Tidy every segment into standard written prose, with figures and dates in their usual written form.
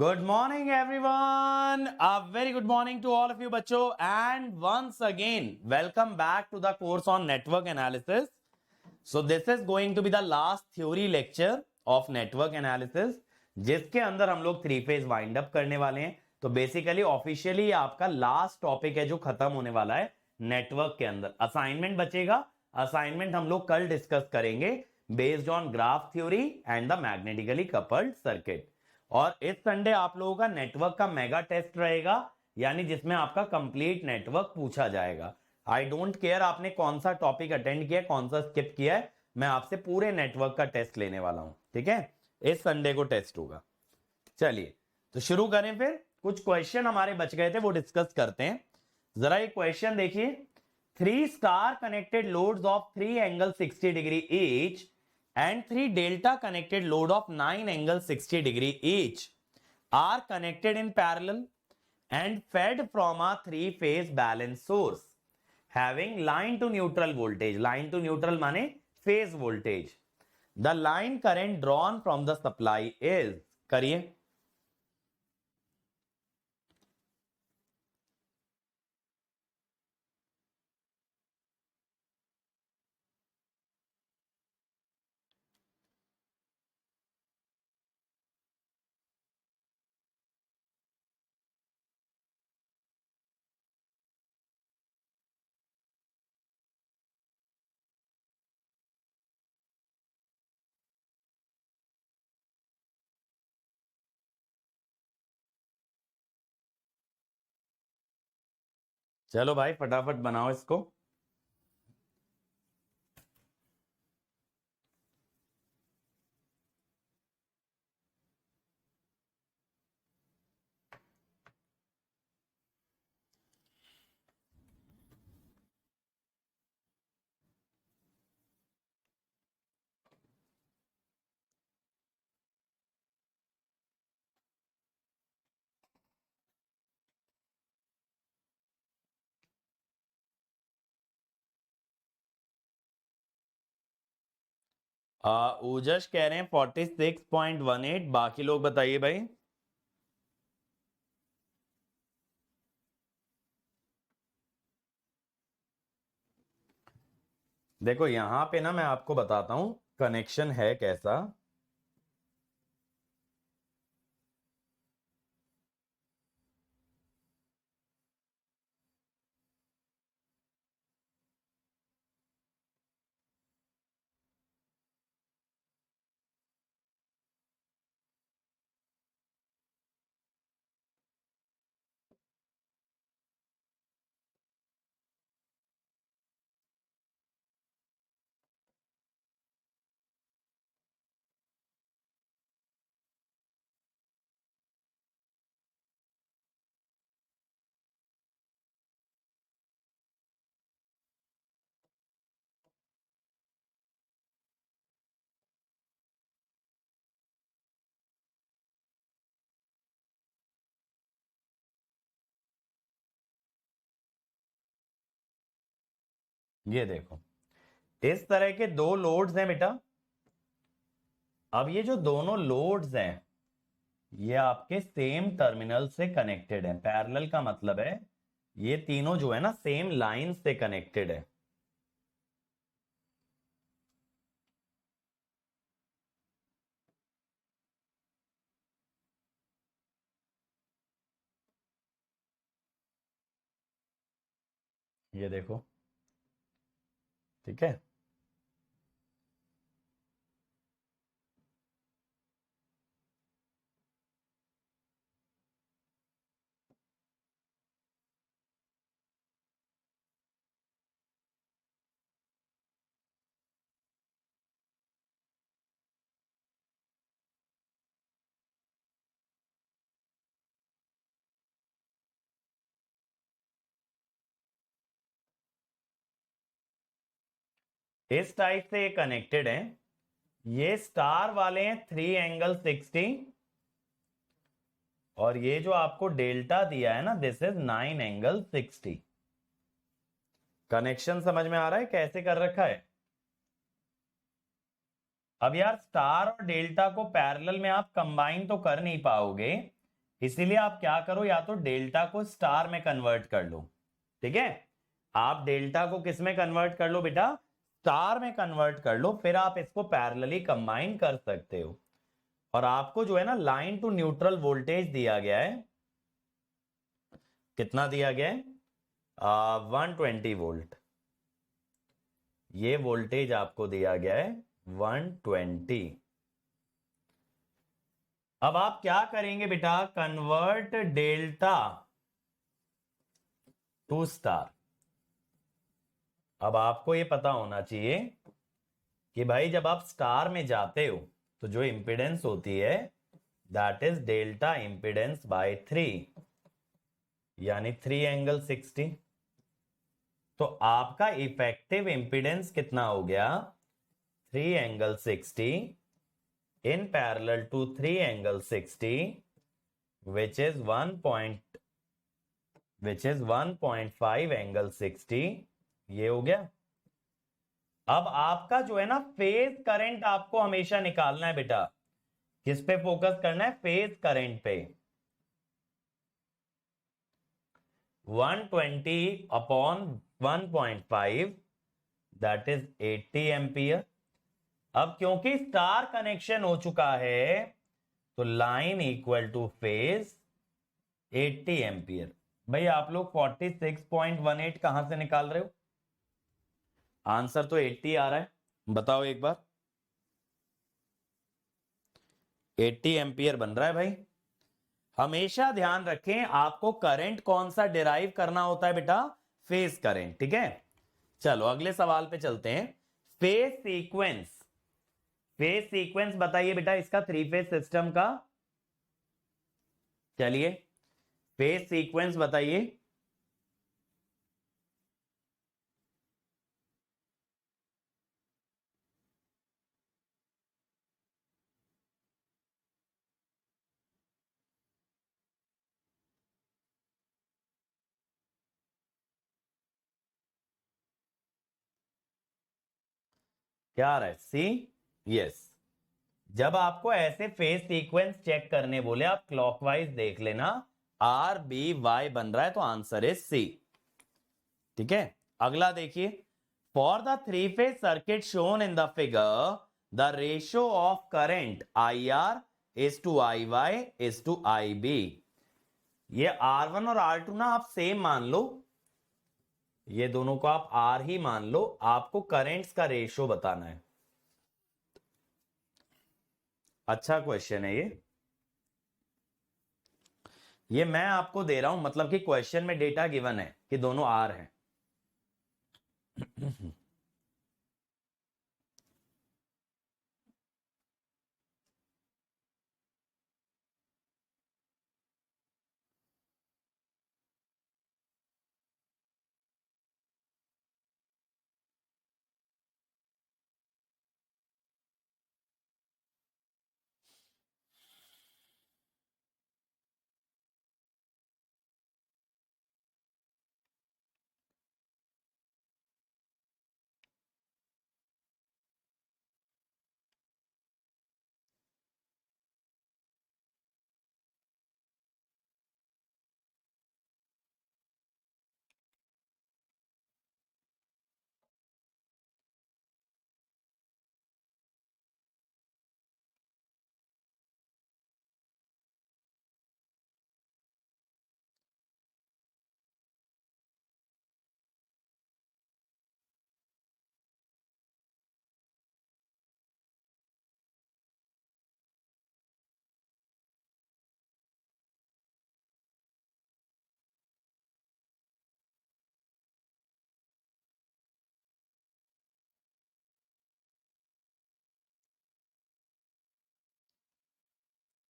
Good morning, everyone. A very good morning to all of you, बच्चों. And once again, welcome back to the course on network analysis. So this is going to be the last theory lecture of network analysis, जिसके अंदर हम लोग three phase wind up करने वाले हैं. तो basically officially आपका लास्ट टॉपिक है जो खत्म होने वाला है नेटवर्क के अंदर. असाइनमेंट बचेगा. असाइनमेंट हम लोग कल डिस्कस करेंगे based on graph theory and the magnetically coupled circuit. और इस संडे आप लोगों का नेटवर्क का मेगा टेस्ट रहेगा, यानी जिसमें आपका कंप्लीट नेटवर्क पूछा जाएगा. आई डोंट केयर आपने कौन सा टॉपिक अटेंड किया, कौन सा स्किप किया है, मैं आपसे पूरे नेटवर्क का टेस्ट लेने वाला हूं. ठीक है, इस संडे को टेस्ट होगा. चलिए तो शुरू करें. फिर कुछ क्वेश्चन हमारे बच गए थे, वो डिस्कस करते हैं. जरा एक क्वेश्चन देखिए. 3 star connected loads of 3 angle 60 degree each and 3 delta connected load of 9 angle 60 degree each are connected in parallel and fed from a 3-phase balance source having line to neutral voltage. Line to neutral माने phase voltage. The line current drawn from the supply is, करिए. चलो भाई फटाफट बनाओ इसको. ओजस कह रहे हैं 46.18. बाकी लोग बताइए भाई. देखो यहां पे ना मैं आपको बताता हूं कनेक्शन है कैसा. ये देखो इस तरह के दो लोड्स हैं बेटा. अब ये जो दोनों लोड्स हैं ये आपके सेम टर्मिनल से कनेक्टेड हैं. पैरेलल का मतलब है ये तीनों जो है ना सेम लाइन से कनेक्टेड है. ये देखो. ठीक है. इस टाइप से ये कनेक्टेड है. ये स्टार वाले हैं 3 एंगल 60 और ये जो आपको डेल्टा दिया है ना दिस इज 9 एंगल 60. कनेक्शन समझ में आ रहा है कैसे कर रखा है. अब यार स्टार और डेल्टा को पैरेलल में आप कंबाइन तो कर नहीं पाओगे, इसीलिए आप क्या करो, या तो डेल्टा को स्टार में कन्वर्ट कर लो, ठीक है। आप डेल्टा को किस में कन्वर्ट कर लो बेटा, स्टार में कन्वर्ट कर लो, फिर आप इसको पैरेलली कंबाइन कर सकते हो। और आपको जो है ना लाइन टू न्यूट्रल वोल्टेज दिया गया है, कितना दिया गया है, 120 वोल्ट। ये वोल्टेज आपको दिया गया है 120। अब आप क्या करेंगे बेटा, कन्वर्ट डेल्टा टू स्टार। अब आपको ये पता होना चाहिए कि भाई जब आप स्टार में जाते हो तो जो इंपिडेंस होती है that is delta impedance by 3, यानी 3 ∠60। तो आपका इफेक्टिव इंपिडेंस कितना हो गया, 3 ∠60 in parallel to 3 ∠60 which is 1.5 ∠60। ये हो गया। अब आपका जो है ना फेज करंट आपको हमेशा निकालना है बेटा। किस पे फोकस करना है, फेज करंट पे। 120 अपॉन 1.5 दैट इज 80 एम्पियर। अब क्योंकि स्टार कनेक्शन हो चुका है तो line equal two phase 80 ampere. भाई आप लोग 46.18 कहां से निकाल रहे हो, आंसर तो 80 आ रहा है, बताओ एक बार। 80 एम्पियर बन रहा है भाई। हमेशा ध्यान रखें आपको करंट कौन सा डिराइव करना होता है बेटा, फेज करंट, ठीक है। चलो अगले सवाल पे चलते हैं। फेज सीक्वेंस, फेज सीक्वेंस बताइए बेटा इसका, थ्री फेज सिस्टम का। चलिए फेज सीक्वेंस बताइए। क्या आ रहा है, सी, यस। जब आपको ऐसे फेज सीक्वेंस चेक करने बोले आप क्लॉकवाइज देख लेना, आर बी वाई बन रहा है तो आंसर इज सी, ठीक है। अगला देखिए, for the three phase circuit shown in the figure the ratio of current I R is to I Y is to I B. ये R1 और R2 ना आप सेम मान लो, ये दोनों को आप R ही मान लो, आपको करंट्स का रेशियो बताना है। अच्छा क्वेश्चन है ये मैं आपको दे रहा हूं, मतलब कि क्वेश्चन में डेटा गिवन है कि दोनों R हैं।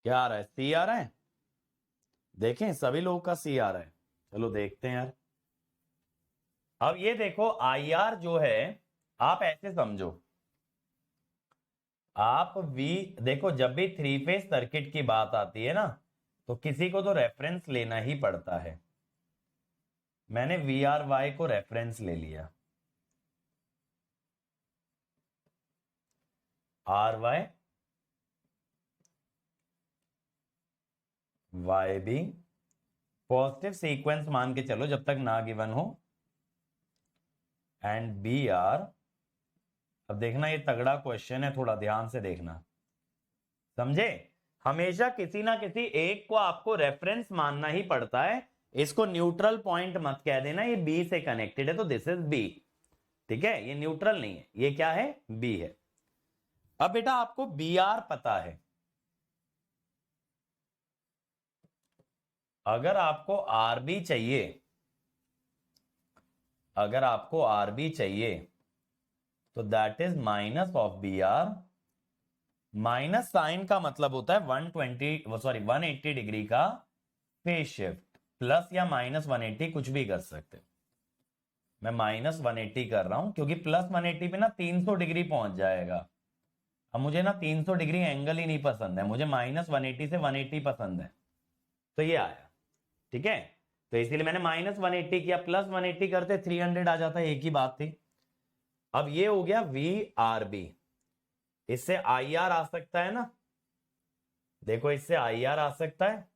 क्या आ रहा है, सी आ रहा है। देखें सभी लोगों का सी आ रहा है, चलो देखते हैं यार। अब ये देखो आई आर जो है, आप ऐसे समझो, आप वी देखो जब भी थ्री फेज सर्किट की बात आती है ना तो किसी को तो रेफरेंस लेना ही पड़ता है। मैंने वी आर वाई को रेफरेंस ले लिया, R Y Y B positive sequence मान के चलो जब तक ना गिवन हो, एंड बी आर। अब देखना ये तगड़ा क्वेश्चन है, थोड़ा ध्यान से देखना, समझे? हमेशा किसी ना किसी एक को आपको रेफरेंस मानना ही पड़ता है। इसको न्यूट्रल पॉइंट मत कह देना, ये बी से कनेक्टेड है तो दिस इज बी, ठीक है? ये न्यूट्रल नहीं है, ये क्या है? बी है। अब बेटा आपको बी आर पता है, अगर आपको आर बी चाहिए, अगर आपको आर बी चाहिए तो that is minus of B R. Minus sign का मतलब होता है 180 डिग्री का फेज शिफ्ट, प्लस या माइनस 180 कुछ भी कर सकते हो। मैं माइनस 180 कर रहा हूं क्योंकि प्लस 180 पे ना 300 डिग्री पहुंच जाएगा। अब मुझे ना 300 डिग्री एंगल ही नहीं पसंद है, मुझे माइनस 180 से 180 पसंद है, तो ये आया, ठीक है? तो इसीलिए मैंने माइनस 180 किया, प्लस 180 करते 300 आ जाता है, एक ही बात थी। अब ये हो गया वी आर बी, इससे आई आर आ सकता है ना, देखो इससे आई आर आ सकता है,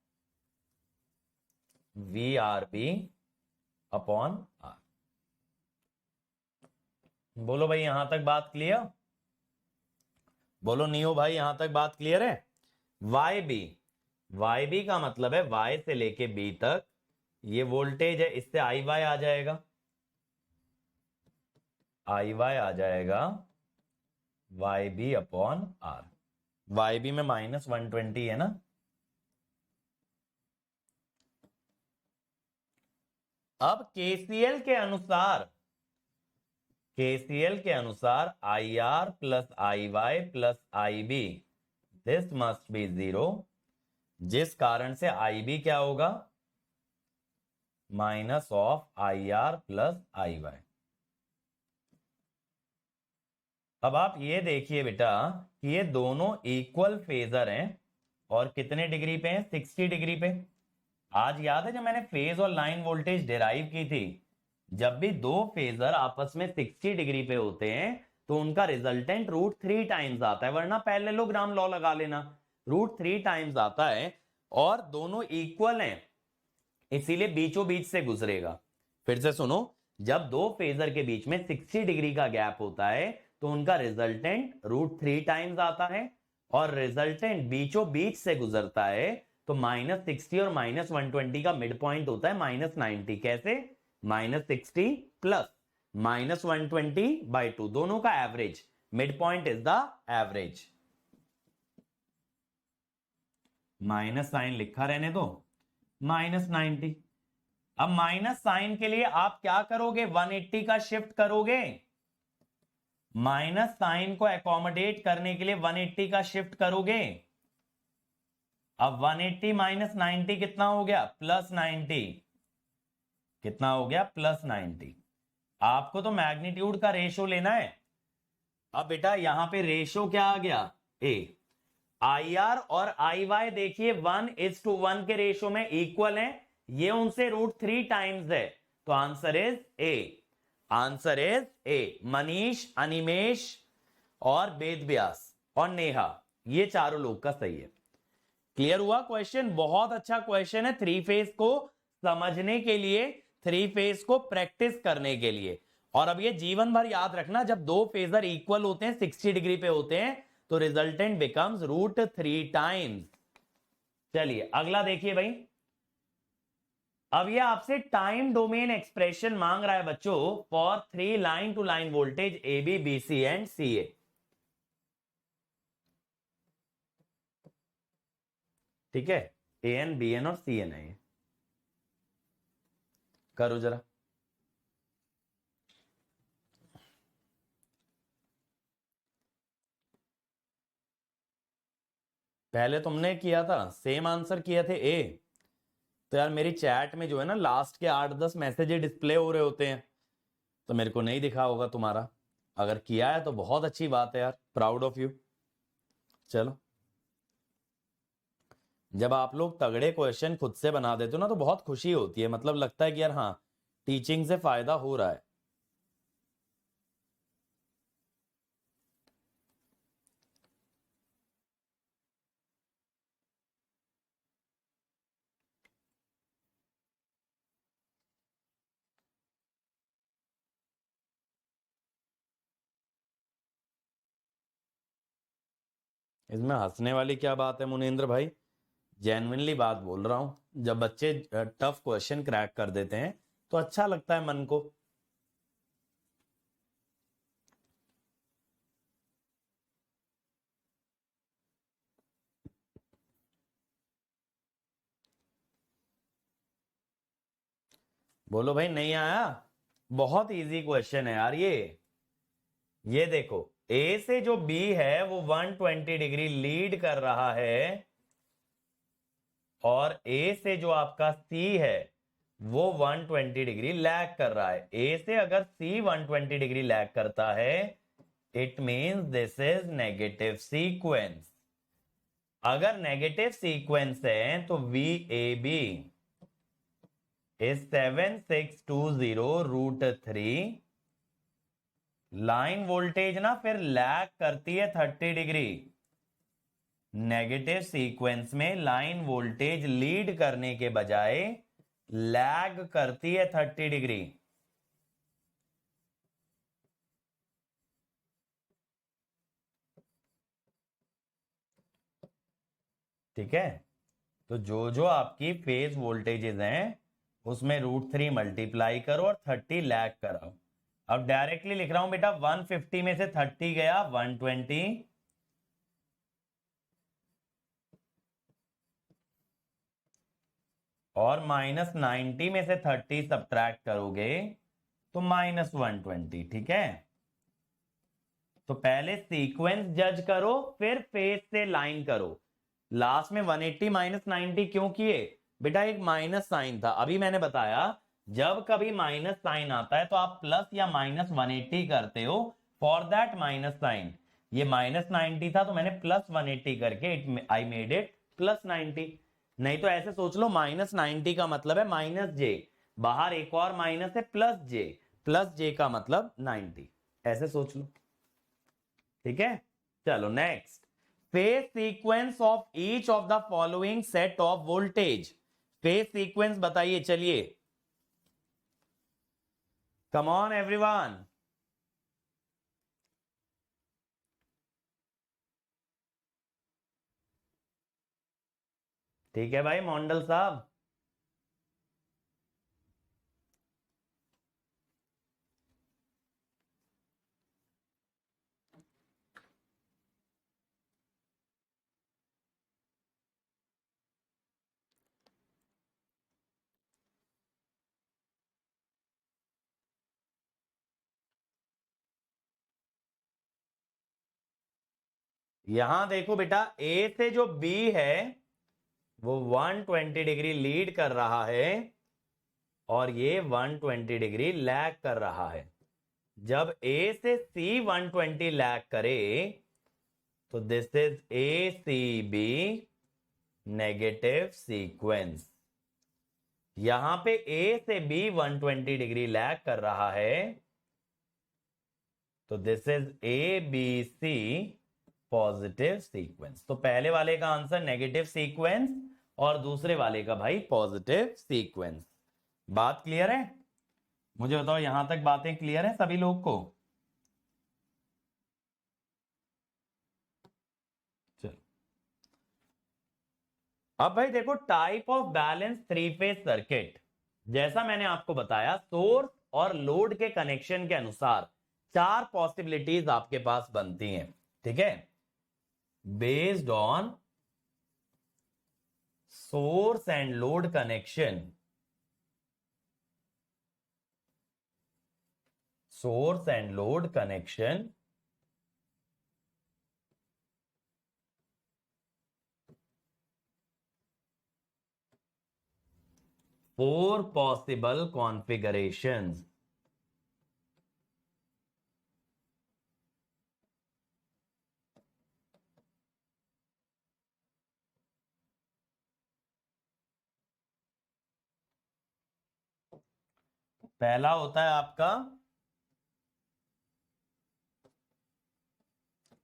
V R B upon R. बोलो भाई यहां तक बात क्लियर? बोलो नियो भाई यहां तक बात क्लियर है? वाई बी, वाई बी का मतलब है वाई से लेके बी तक ये वोल्टेज है, इससे आई वाई आ जाएगा, आई वाई आ जाएगा Y B upon R. Y B में माइनस 120 है ना। अब केसीएल के अनुसार, केसीएल के अनुसार I R plus I Y plus I B this must be 0, जिस कारण से आई बी क्या होगा? Minus of I R plus I Y. अब आप ये देखिए बेटा कि ये दोनों इक्वल फेजर हैं और कितने डिग्री पे हैं? 60 डिग्री पे। आज याद है जब मैंने फेज और लाइन वोल्टेज डिराइव की थी, जब भी दो फेजर आपस में 60 डिग्री पे होते हैं तो उनका रिजल्टेंट √3 टाइम्स आता है, वरना पैरेललोग्राम लॉ लगा लेना, √3 टाइम्स आता है और दोनों इक्वल हैं, इसीलिए बीचों बीच से गुजरेगा। फिर से सुनो, जब दो फेजर के बीच में 60 डिग्री का गैप होता है तो उनका रिजल्टेंट √3 टाइम्स आता है, और रिजल्टेंट बीचों बीच से गुजरता है तो -60 और -120 का मिड पॉइंट होता है -90। कैसे? -60 प्लस -120/2, दोनों का average, mid point is the average. Minus sign लिखा रहने दो, -90। अब माइनस साइन के लिए आप क्या करोगे? 180 का शिफ्ट करोगे, माइनस साइन को एकोमोडेट करने के लिए 180 का शिफ्ट करोगे। अब 180 माइनस 90 कितना हो गया? +90। कितना हो गया? +90। आपको तो मैग्नीट्यूड का रेशो लेना है। अब बेटा यहां पे रेशो क्या आ गया? ए। आई आर और आई वाई देखिए 1:1 के रेशो में इक्वल है, ये उनसे √3 टाइम्स है, तो answer is a. Answer is a. Manish, Animesh और वेद व्यास और नेहा, ये चारों लोग का सही है। क्लियर हुआ क्वेश्चन? बहुत अच्छा क्वेश्चन है थ्री फेज को समझने के लिए, थ्री फेज को प्रैक्टिस करने के लिए। और अब ये जीवन भर याद रखना, जब दो फेजर इक्वल होते हैं 60 डिग्री पे होते हैं तो रिजल्टेंट बिकम्स √3 टाइम्स। चलिए अगला देखिए भाई, अब ये आपसे टाइम डोमेन एक्सप्रेशन मांग रहा है बच्चों for 3 line to line voltage A B B C and C A. ठीक है, ए एन बी एन और सी एन है, ये करो जरा। पहले तुमने किया था, सेम आंसर किए थे ए। तो यार मेरी चैट में जो है ना लास्ट के 8-10 मैसेजेस डिस्प्ले हो रहे होते हैं, तो मेरे को नहीं दिखा होगा तुम्हारा। अगर किया है तो बहुत अच्छी बात है यार, प्राउड ऑफ यू। चलो, जब आप लोग तगड़े क्वेश्चन खुद से बना देते हो ना तो बहुत खुशी होती है, मतलब लगता है कि यार हाँ, टीचिंग से फायदा हो रहा है। इसमें हंसने वाली क्या बात है मुनेंद्र भाई? जेन्युइनली बात बोल रहा हूं, जब बच्चे टफ क्वेश्चन क्रैक कर देते हैं तो अच्छा लगता है मन को। बोलो भाई, नहीं आया? बहुत इजी क्वेश्चन है यार ये देखो, ए से जो बी है वो 120 डिग्री लीड कर रहा है, और ए से जो आपका सी है वो 120 डिग्री लैग कर रहा है। ए से अगर सी 120 डिग्री लैग करता है, it means this is negative sequence. अगर नेगेटिव सीक्वेंस है तो V A B is 7620√3। Line voltage ना फिर लैग करती है 30 डिग्री। नेगेटिव सीक्वेंस में लाइन वोल्टेज लीड करने के बजाय लैग करती है 30 डिग्री। ठीक है, तो जो आपकी फेज वोल्टेजेस हैं उसमें √3 मल्टीप्लाई करो और 30 लैग कराओ। अब डायरेक्टली लिख रहा हूं बेटा, 150 में से 30 गया 120, और -90 में से 30 सब्ट्रैक्ट करोगे तो -120। ठीक है, तो पहले सीक्वेंस जज करो फिर फेज से लाइन करो। लास्ट में 180 -90 क्यों किए बेटा? एक माइनस साइन था। अभी मैंने बताया जब कभी माइनस साइन आता है तो आप प्लस या -180 करते हो फॉर दैट माइनस साइन। ये -90 था तो मैंने +180 करके आई मेड इट +90। नहीं तो ऐसे सोच लो, -90 का मतलब है -j, बाहर एक और माइनस है +j, +j का मतलब 90। ऐसे सोच लो। ठीक है, चलो next. Phase sequence of each of the following set of voltage. Phase sequence बताइए, चलिए, कम ऑन एवरीवन। ठीक है भाई मोंडल साहब। यहां देखो बेटा, ए से जो बी है वो 120 डिग्री लीड कर रहा है और ये 120 डिग्री लैग कर रहा है। जब ए से सी 120 लैग करे तो this is A C B negative sequence. यहां पे ए से बी 120 डिग्री लैग कर रहा है तो this is A B C positive sequence. तो पहले वाले का आंसर नेगेटिव सीक्वेंस और दूसरे वाले का भाई पॉजिटिव सीक्वेंस। बात क्लियर है? मुझे बताओ, यहां तक बातें क्लियर है सभी लोग को? चलो, अब भाई देखो, type of balance three phase circuit. जैसा मैंने आपको बताया, सोर्स और लोड के कनेक्शन के अनुसार चार पॉसिबिलिटीज आपके पास बनती हैं। ठीक है, based on source and load connection, source and load connection, four possible configurations। पहला होता है आपका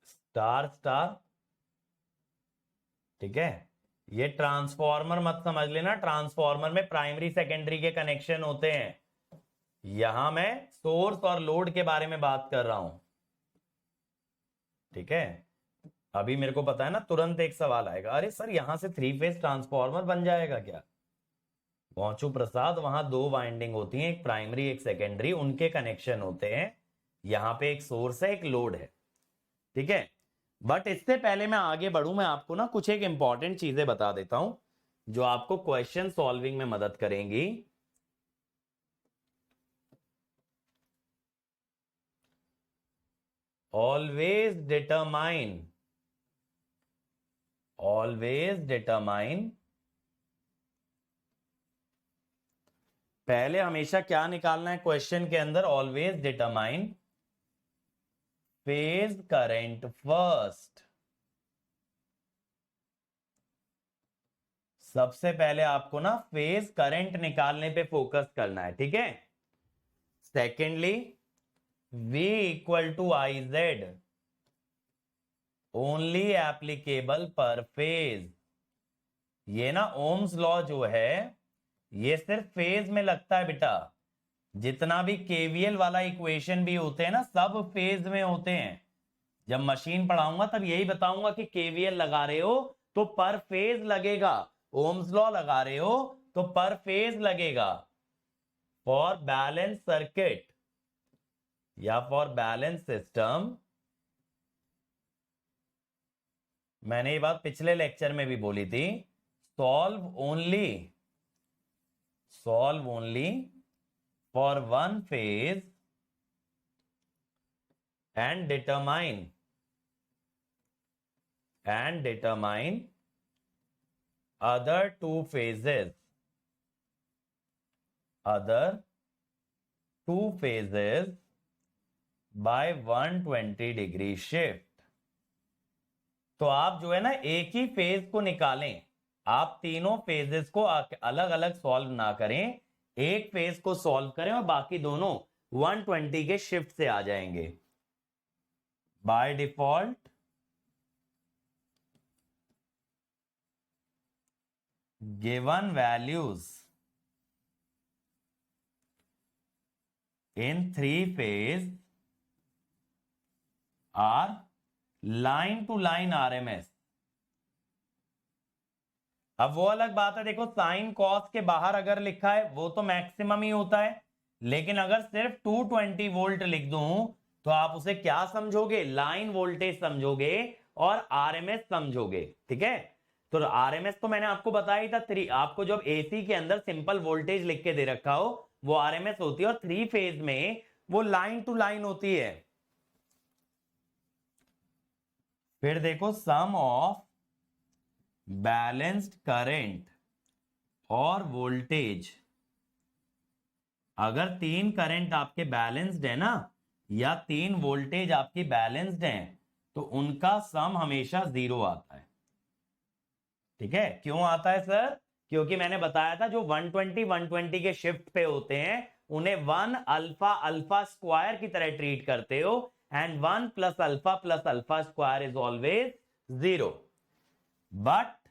स्टार स्टार। ठीक है, ये ट्रांसफॉर्मर मत समझ लेना, ट्रांसफॉर्मर में प्राइमरी सेकेंडरी के कनेक्शन होते हैं। यहां मैं सोर्स और लोड के बारे में बात कर रहा हूं। ठीक है, अभी मेरे को पता है ना, तुरंत एक सवाल आएगा, अरे सर यहां से 3 फेज ट्रांसफॉर्मर बन जाएगा क्या? पहुंचू प्रसाद, वहां 2 वाइंडिंग होती हैं, एक प्राइमरी एक सेकेंडरी, उनके कनेक्शन होते हैं। यहां पे एक सोर्स है, एक लोड है, ठीक है। बट इससे पहले मैं आगे बढ़ूं, मैं आपको ना कुछ एक इंपॉर्टेंट चीजें बता देता हूं जो आपको क्वेश्चन सॉल्विंग में मदद करेंगी। ऑलवेज डिटरमाइन, पहले हमेशा क्या निकालना है क्वेश्चन के अंदर? Always determine phase current first. सबसे पहले आपको ना फेज करंट निकालने पे फोकस करना है, ठीक है। Secondly, V equal to I Z, only applicable per phase. ये ना ओम्स लॉ जो है, ये सिर्फ फेज में लगता है बेटा। जितना भी केवीएल वाला इक्वेशन भी होते हैं ना, सब फेज में होते हैं। जब मशीन पढ़ाऊंगा तब यही बताऊंगा कि केवीएल लगा रहे हो तो पर फेज लगेगा, ओम्स लॉ लगा रहे हो तो पर फेज लगेगा। फॉर बैलेंस सर्किट या फॉर बैलेंस सिस्टम, मैंने ये बात पिछले लेक्चर में भी बोली थी, solve only for one phase and determine other two phases by 120 degree shift. तो आप जो है ना एक ही फेज को निकालें, आप तीनों फेजेस को अलग अलग सॉल्व ना करें, एक फेज को सॉल्व करें और बाकी दोनों 120 के शिफ्ट से आ जाएंगे। By default given values in 3 phase are line to line RMS। अब वो अलग बात है, देखो साइन कॉस के बाहर अगर लिखा है वो तो मैक्सिमम ही होता है, लेकिन अगर सिर्फ 220 वोल्ट लिख दूं तो आप उसे क्या समझोगे? लाइन वोल्टेज समझोगे और आरएमएस समझोगे, ठीक है। तो आरएमएस तो मैंने आपको बताया ही था, आपको जब एसी के अंदर सिंपल वोल्टेज लिख के दे रखा हो वो आरएमएस होती है, और 3 फेज में वो लाइन टू लाइन होती है। फिर देखो सम ऑफ बैलेंस्ड करंट और वोल्टेज, अगर 3 करंट आपके बैलेंस्ड है ना, या 3 वोल्टेज आपकी बैलेंस्ड हैं, तो उनका सम हमेशा 0 आता है, ठीक है। क्यों आता है सर? क्योंकि मैंने बताया था जो 120 के शिफ्ट पे होते हैं उन्हें 1 अल्फा अल्फा स्क्वायर की तरह ट्रीट करते हो, and 1 plus alpha square is always 0, but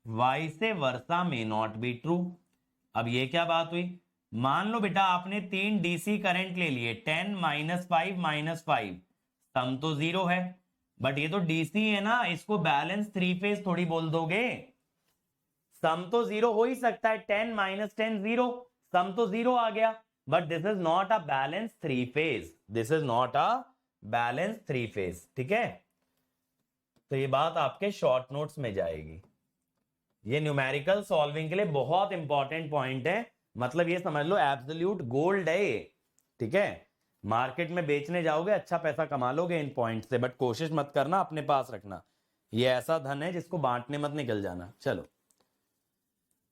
vice versa may not be true. अब ये क्या बात हुई? मान लो बेटा आपने 3 डीसी करंट ले लिए, 10 -5 -5, सम तो 0 है, बट ये तो डीसी है ना, इसको बैलेंस 3 फेज थोड़ी बोल दोगे। सम तो 0 हो ही सकता है, 10 - 10 0, सम तो 0 आ गया, but this is not a balance 3 phase, this is not a balance 3 phase, ठीक है। तो ये बात आपके शॉर्ट नोट्स में जाएगी। ये न्यूमेरिकल सॉल्विंग के लिए बहुत इंपॉर्टेंट पॉइंट है, मतलब ये समझ लो एब्सोल्यूट गोल्ड है ये, ठीक है। मार्केट में बेचने जाओगे अच्छा पैसा कमा लोगे इन पॉइंट से, बट कोशिश मत करना अपने पास रखना, ये ऐसा धन है जिसको बांटने मत निकल जाना। चलो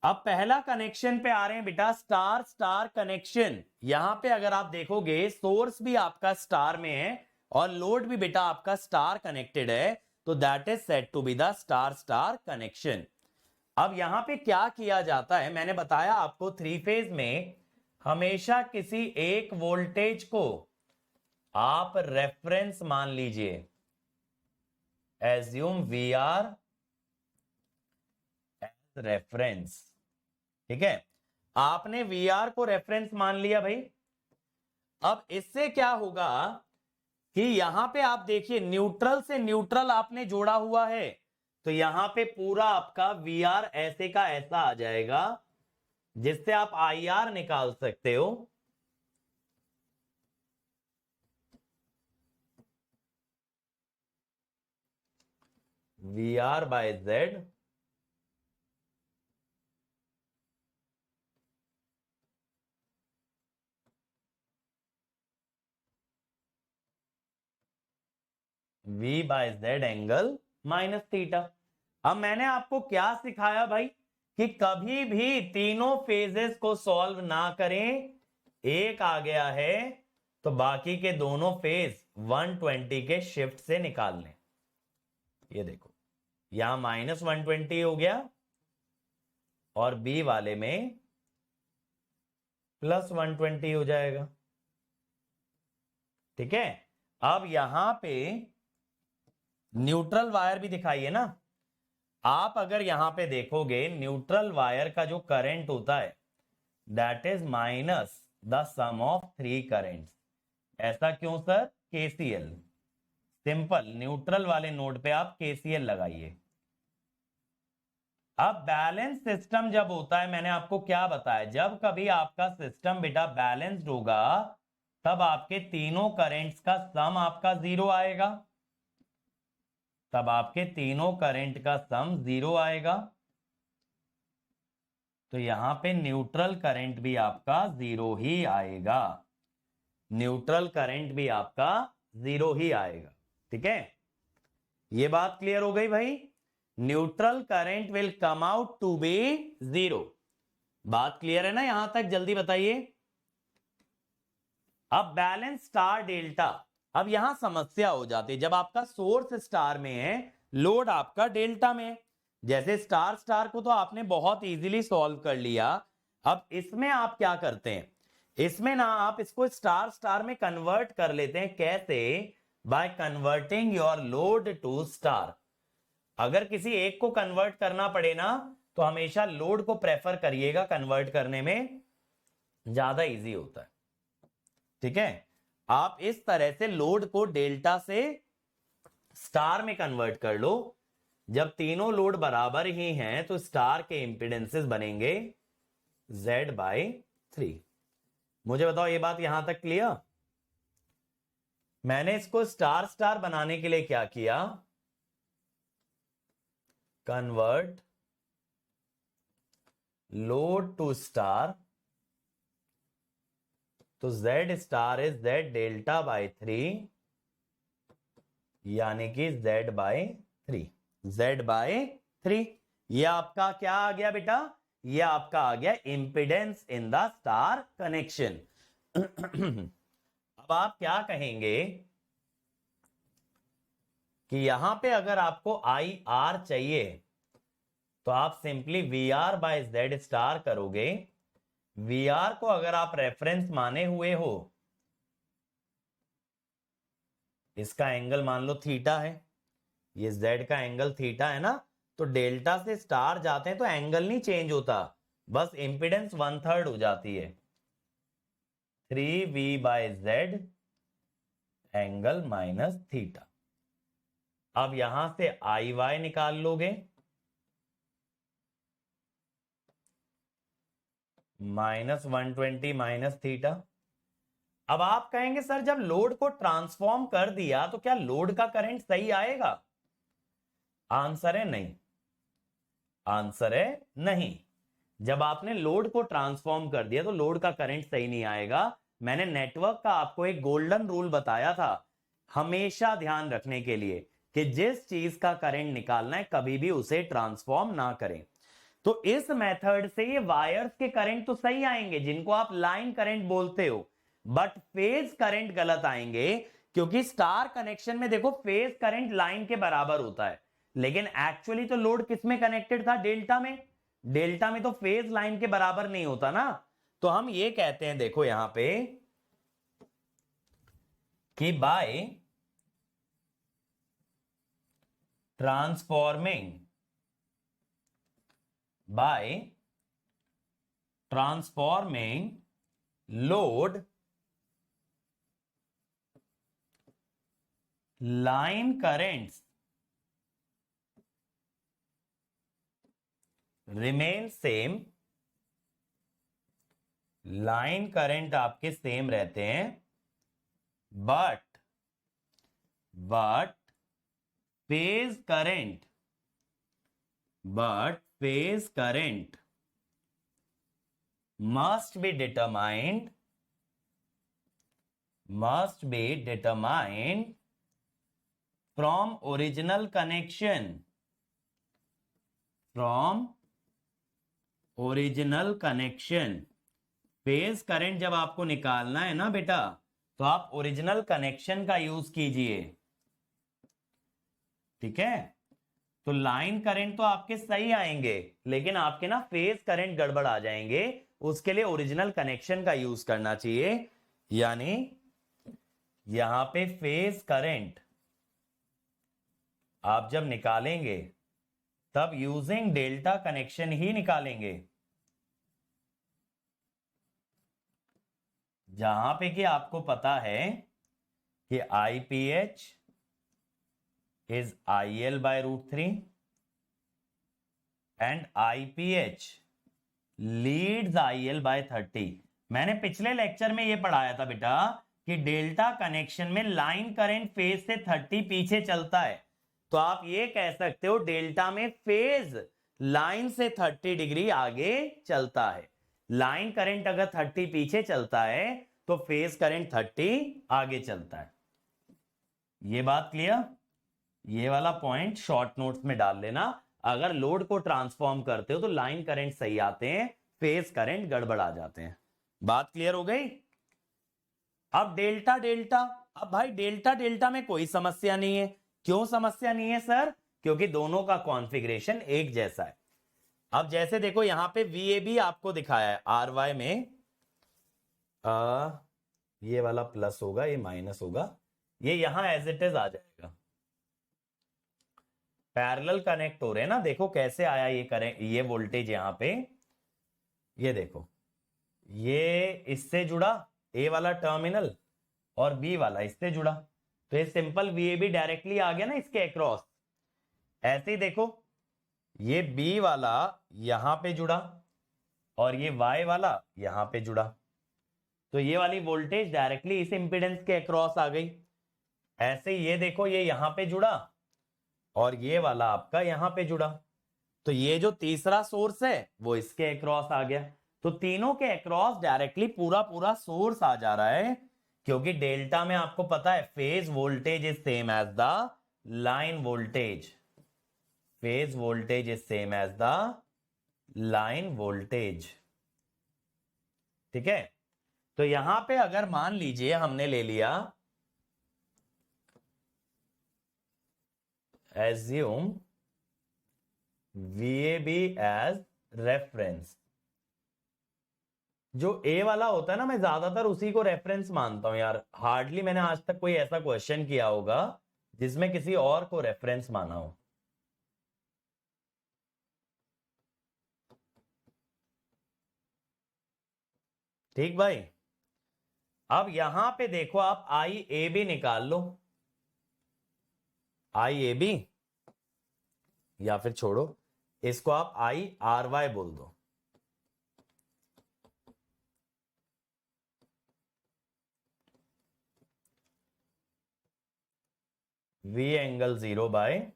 अब पहला कनेक्शन पे आ रहे हैं बेटा, स्टार स्टार कनेक्शन। यहां पे अगर आप देखोगे सोर्स भी आपका स्टार में है और लोड भी बेटा आपका स्टार कनेक्टेड है, तो that is said to be the star star connection. अब यहां पे क्या किया जाता है, मैंने बताया आपको 3 फेज में हमेशा किसी एक वोल्टेज को आप रेफरेंस मान लीजिए, assume V R as reference, ठीक है। आपने वी आर को रेफरेंस मान लिया भाई। अब इससे क्या होगा कि यहां पे आप देखिए न्यूट्रल से न्यूट्रल आपने जोड़ा हुआ है, तो यहां पे पूरा आपका वी आर ऐसे का ऐसा आ जाएगा, जिससे आप आई आर निकाल सकते हो। V R by Z v by Z angle minus theta. अब मैंने आपको क्या सिखाया भाई, कि कभी भी तीनों फेजेस को सॉल्व ना करें, एक आ गया है तो बाकी के दोनों फेज 120 के शिफ्ट से निकाल लें। ये देखो यहां -120 हो गया और बी वाले में +120 हो जाएगा। ठीक है, अब यहां पे न्यूट्रल वायर भी दिखाइए ना। आप अगर यहां पे देखोगे न्यूट्रल वायर का जो करंट होता है that is minus the sum of 3 currents. ऐसा क्यों सर? केसीएल। सिंपल, न्यूट्रल वाले नोड पे आप केसीएल लगाइए। अब बैलेंस सिस्टम जब होता है, मैंने आपको क्या बताया, जब कभी आपका सिस्टम बेटा बैलेंस्ड होगा तब आपके तीनों करेंट्स का सम आपका 0 आएगा, तब आपके तीनों करंट का सम 0 आएगा। तो यहां पे न्यूट्रल करंट भी आपका 0 ही आएगा, न्यूट्रल करंट भी आपका 0 ही आएगा। ठीक है, ये बात क्लियर हो गई भाई। Neutral current will come out to be 0। बात क्लियर है ना यहां तक? जल्दी बताइए। अब बैलेंस स्टार डेल्टा, अब यहां समस्या हो जाती है जब आपका सोर्स स्टार में है, लोड आपका डेल्टा में है। जैसे स्टार स्टार को तो आपने बहुत इजीली सॉल्व कर लिया। अब इसमें आप क्या करते हैं, इसमें ना आप इसको स्टार स्टार में कन्वर्ट कर लेते हैं। कैसे? By converting your load to star. अगर किसी एक को कन्वर्ट करना पड़े ना, तो हमेशा लोड को प्रेफर करिएगा, कन्वर्ट करने में ज्यादा इजी होता है। ठीक है, आप इस तरह से लोड को डेल्टा से स्टार में कन्वर्ट कर लो। जब तीनों लोड बराबर ही हैं तो स्टार के इंपीडेंसेस बनेंगे Z/3। मुझे बताओ ये बात यहां तक क्लियर? मैंने इसको स्टार स्टार बनाने के लिए क्या किया, कन्वर्ट लोड टू स्टार, तो Z star is Z delta by 3, यानी कि Z/3, Z/3। ये आपका क्या आ गया बेटा? ये आपका आ गया impedance in the star connection. अब आप क्या कहेंगे कि यहां पे अगर आपको आई आर चाहिए तो आप simply V R by Z star करोगे। वी आर को अगर आप रेफरेंस माने हुए हो, इसका एंगल मान लो थीटा है, ये z का एंगल थीटा है ना, तो डेल्टा से स्टार जाते हैं तो एंगल नहीं चेंज होता, बस इंपीडेंस 1/3 हो जाती है। 3v/z angle minus theta. अब यहां से आई वाई निकाल लोगे, -120 माइनस थीटा। अब आप कहेंगे सर जब लोड को ट्रांसफॉर्म कर दिया तो क्या लोड का करंट सही आएगा? आंसर है नहीं, आंसर है नहीं। जब आपने लोड को ट्रांसफॉर्म कर दिया तो लोड का करंट सही नहीं आएगा। मैंने नेटवर्क का आपको एक गोल्डन रूल बताया था हमेशा ध्यान रखने के लिए, कि जिस चीज का करंट निकालना है कभी भी उसे ट्रांसफॉर्म ना करें। तो इस मेथड से ये वायर्स के करंट तो सही आएंगे जिनको आप लाइन करंट बोलते हो, बट फेज करंट गलत आएंगे, क्योंकि स्टार कनेक्शन में देखो फेज करंट लाइन के बराबर होता है, लेकिन एक्चुअली तो लोड किस में कनेक्टेड था? डेल्टा में। डेल्टा में तो फेज लाइन के बराबर नहीं होता ना। तो हम ये कहते हैं देखो यहां पे कि bye transforming load line currents remain same, line current आपके सेम रहते हैं, but phase current must be determined from original connection, phase current जब आपको निकालना है ना बेटा, तो आप ओरिजिनल कनेक्शन का यूज कीजिए, ठीक है। तो लाइन करंट तो आपके सही आएंगे, लेकिन आपके ना फेज करंट गड़बड़ आ जाएंगे, उसके लिए ओरिजिनल कनेक्शन का यूज करना चाहिए। यानी यहां पे फेज करंट आप जब निकालेंगे तब यूजिंग डेल्टा कनेक्शन ही निकालेंगे, जहां पे कि आपको पता है कि IPH is IL by √3 and IPH leads IL by 30। मैंने पिछले लेक्चर में ये पढ़ाया था बेटा कि डेल्टा कनेक्शन में लाइन करंट फेज से 30 पीछे चलता है, तो आप ये कह सकते हो डेल्टा में फेज लाइन से 30 डिग्री आगे चलता है। लाइन करंट अगर 30 पीछे चलता है तो फेज करंट 30 आगे चलता है। ये बात क्लियर? ये वाला पॉइंट शॉर्ट नोट्स में डाल लेना। अगर लोड को ट्रांसफॉर्म करते हो तो लाइन करंट सही आते हैं, फेज करंट गड़बड़ आ जाते हैं। बात क्लियर हो गई? अब डेल्टा डेल्टा, अब भाई डेल्टा डेल्टा में कोई समस्या नहीं है। क्यों समस्या नहीं है सर? क्योंकि दोनों का कॉन्फ़िगरेशन एक जैसा है। अब जैसे देखो यहां पे VAB आपको दिखाया है, RY में ये वाला प्लस होगा, ये माइनस होगा, ये यहां एज इट इज आ जाएगा। पैरेलल कनेक्ट हो रहे हैं ना, देखो कैसे आया ये करें, ये वोल्टेज यहां पे, ये देखो ये इससे जुड़ा A वाला टर्मिनल और B वाला इससे जुड़ा, तो ये सिंपल VAB डायरेक्टली आ गया ना इसके अक्रॉस। ऐसे ही देखो ये B वाला यहां पे जुड़ा और ये Y वाला यहां पे जुड़ा, तो ये वाली वोल्टेज डायरेक्टली इस इंपीडेंस के अक्रॉस आ गई। ऐसे ये देखो ये यहां पे जुड़ा और ये वाला आपका यहां पे जुड़ा, तो ये जो तीसरा सोर्स है वो इसके अक्रॉस आ गया। तो तीनों के अक्रॉस डायरेक्टली पूरा पूरा सोर्स आ जा रहा है, क्योंकि डेल्टा में आपको पता है phase voltage is same as the line voltage, phase voltage is same as the line voltage, ठीक है। तो यहां पे अगर मान लीजिए हमने ले लिया, assume VAB as रेफरेंस, जो A वाला होता है ना, मैं ज्यादातर उसी को रेफरेंस मानता हूं यार। हार्डली मैंने आज तक कोई ऐसा क्वेश्चन किया होगा जिसमें किसी और को रेफरेंस माना हो। ठीक भाई, अब यहां पे देखो आप IAB निकाल लो, IAB, या फिर छोड़ो इसको आप IRY बोल दो। V एंगल 0 बाय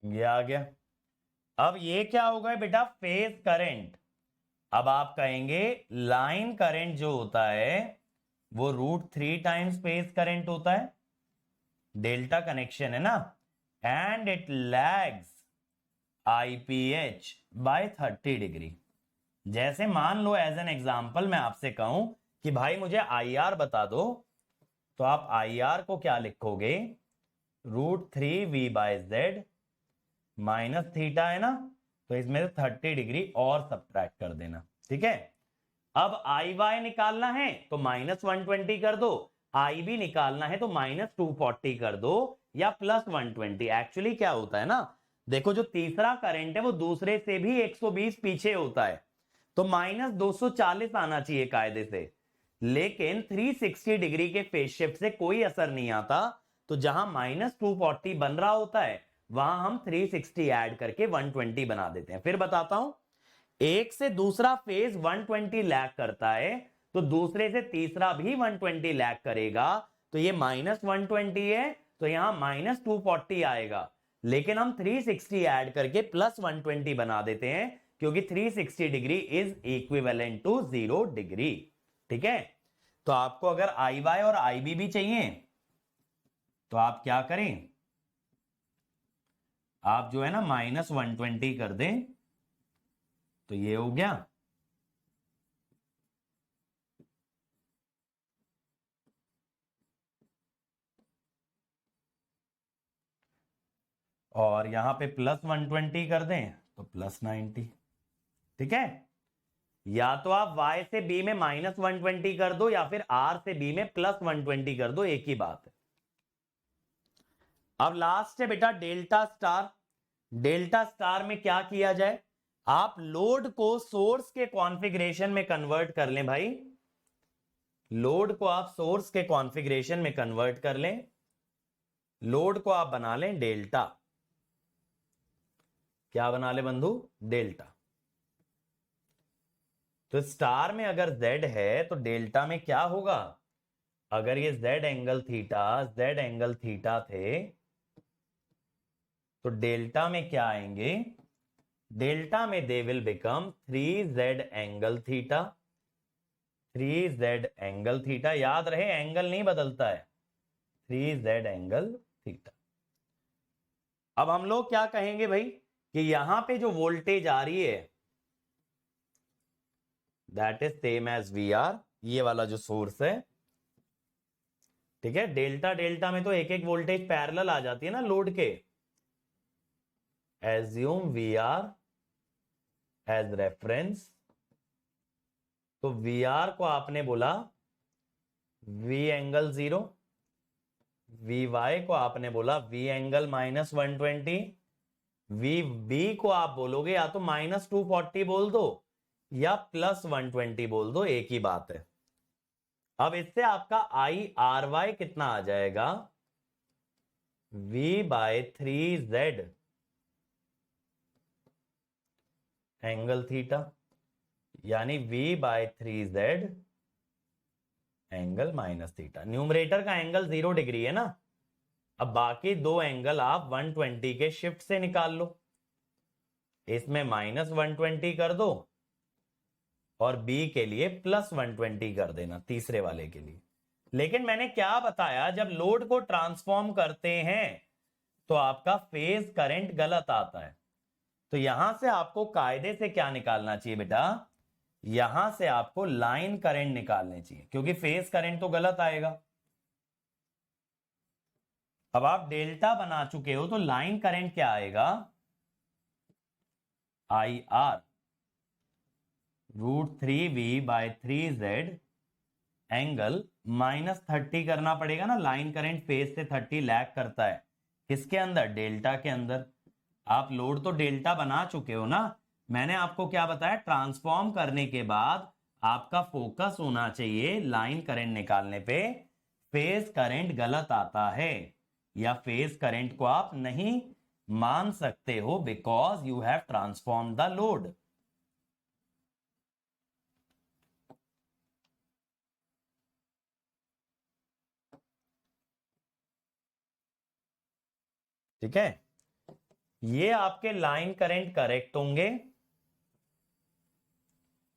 ये आ गया। अब ये क्या होगा बेटा? Phase current. अब आप कहेंगे लाइन करंट जो होता है वो √3 टाइम्स फेज करंट होता है, डेल्टा कनेक्शन है ना, and it lags IPH by 30 degree. जैसे मान लो एज एन एग्जांपल मैं आपसे कहूं कि भाई मुझे IR बता दो, तो आप IR को क्या लिखोगे? √3V/Z माइनस थीटा है ना, तो इसमें से 30 डिग्री और सब्ट्रैक्ट कर देना। ठीक है, अब आई वाई निकालना है तो -120 कर दो, आई बी निकालना है तो -240 कर दो या +120। एक्चुअली क्या होता है ना, देखो जो तीसरा करंट है वो दूसरे से भी 120 पीछे होता है, तो -240 आना चाहिए कायदे से, लेकिन 360 डिग्री के फेज शिफ्ट से कोई असर नहीं आता, तो जहां -240 बन रहा होता है वहां हम 360 ऐड करके 120 बना देते हैं। फिर बताता हूं, एक से दूसरा फेज 120 लैग करता है, तो दूसरे से तीसरा भी 120 लैग करेगा, तो ये -120 है, तो यहां -240 आएगा, लेकिन हम 360 ऐड करके +120 बना देते हैं, क्योंकि 360 degree is equivalent to 0 degree. ठीक है, तो आपको अगर आई वाई और आई बी भी चाहिए तो आप क्या करें, आप जो है ना -120 कर दें, तो ये हो गया। और यहां पे +120 कर दें तो +90। ठीक है, या तो आप y से b में -120 कर दो या फिर r से b में +120 कर दो, एक ही बात है। अब लास्ट है बेटा डेल्टा स्टार। डेल्टा स्टार में क्या किया जाए, आप लोड को सोर्स के कॉन्फ़िगरेशन में कन्वर्ट कर लें भाई, लोड को आप सोर्स के कॉन्फ़िगरेशन में कन्वर्ट कर लें, लोड को आप बना लें डेल्टा। क्या बना ले बंधु, डेल्टा। तो स्टार में अगर Z है तो डेल्टा में क्या होगा, अगर ये Z एंगल थीटा थे, तो डेल्टा में क्या आएंगे, डेल्टा में they will become 3Z angle theta. 3Z angle theta, याद रहे एंगल नहीं बदलता है, 3Z एंगल थीटा। अब हम लोग क्या कहेंगे भाई, कि यहां पे जो वोल्टेज आ रही है that is same as V R, ये वाला जो सोर्स है। ठीक है, डेल्टा डेल्टा में तो एक एक वोल्टेज पैरेलल आ जाती है ना लोड के। Assume V R as reference, तो वी आर को आपने बोला V एंगल 0, वी वाई को आपने बोला V एंगल -120, वी बी को आप बोलोगे या तो -240 बोल दो या +120 बोल दो, एक ही बात है। अब इससे आपका IRY कितना आ जाएगा, V/3Z एंगल थीटा, यानी V/3Z एंगल -थीटा। न्यूमरेटर का एंगल 0 डिग्री है ना, अब बाकी दो एंगल आप 120 के शिफ्ट से निकाल लो, इसमें -120 कर दो और B के लिए +120 कर देना तीसरे वाले के लिए। लेकिन मैंने क्या बताया, जब लोड को ट्रांसफॉर्म करते हैं तो आपका फेज करंट गलत आता है, तो यहां से आपको कायदे से क्या निकालना चाहिए बेटा, यहां से आपको लाइन करंट निकालने चाहिए, क्योंकि फेज करंट तो गलत आएगा। अब आप डेल्टा बना चुके हो तो लाइन करंट क्या आएगा, IR √3V/3Z एंगल -30 करना पड़ेगा ना, लाइन करंट फेज से 30 लैग करता है, किसके अंदर, डेल्टा के अंदर। आप लोड तो डेल्टा बना चुके हो ना, मैंने आपको क्या बताया, ट्रांसफॉर्म करने के बाद आपका फोकस होना चाहिए लाइन करंट निकालने पे। फेज करंट गलत आता है या फेज करंट को आप नहीं मान सकते हो, because you have transform the load. ठीक है, ये आपके लाइन करंट करेक्ट होंगे,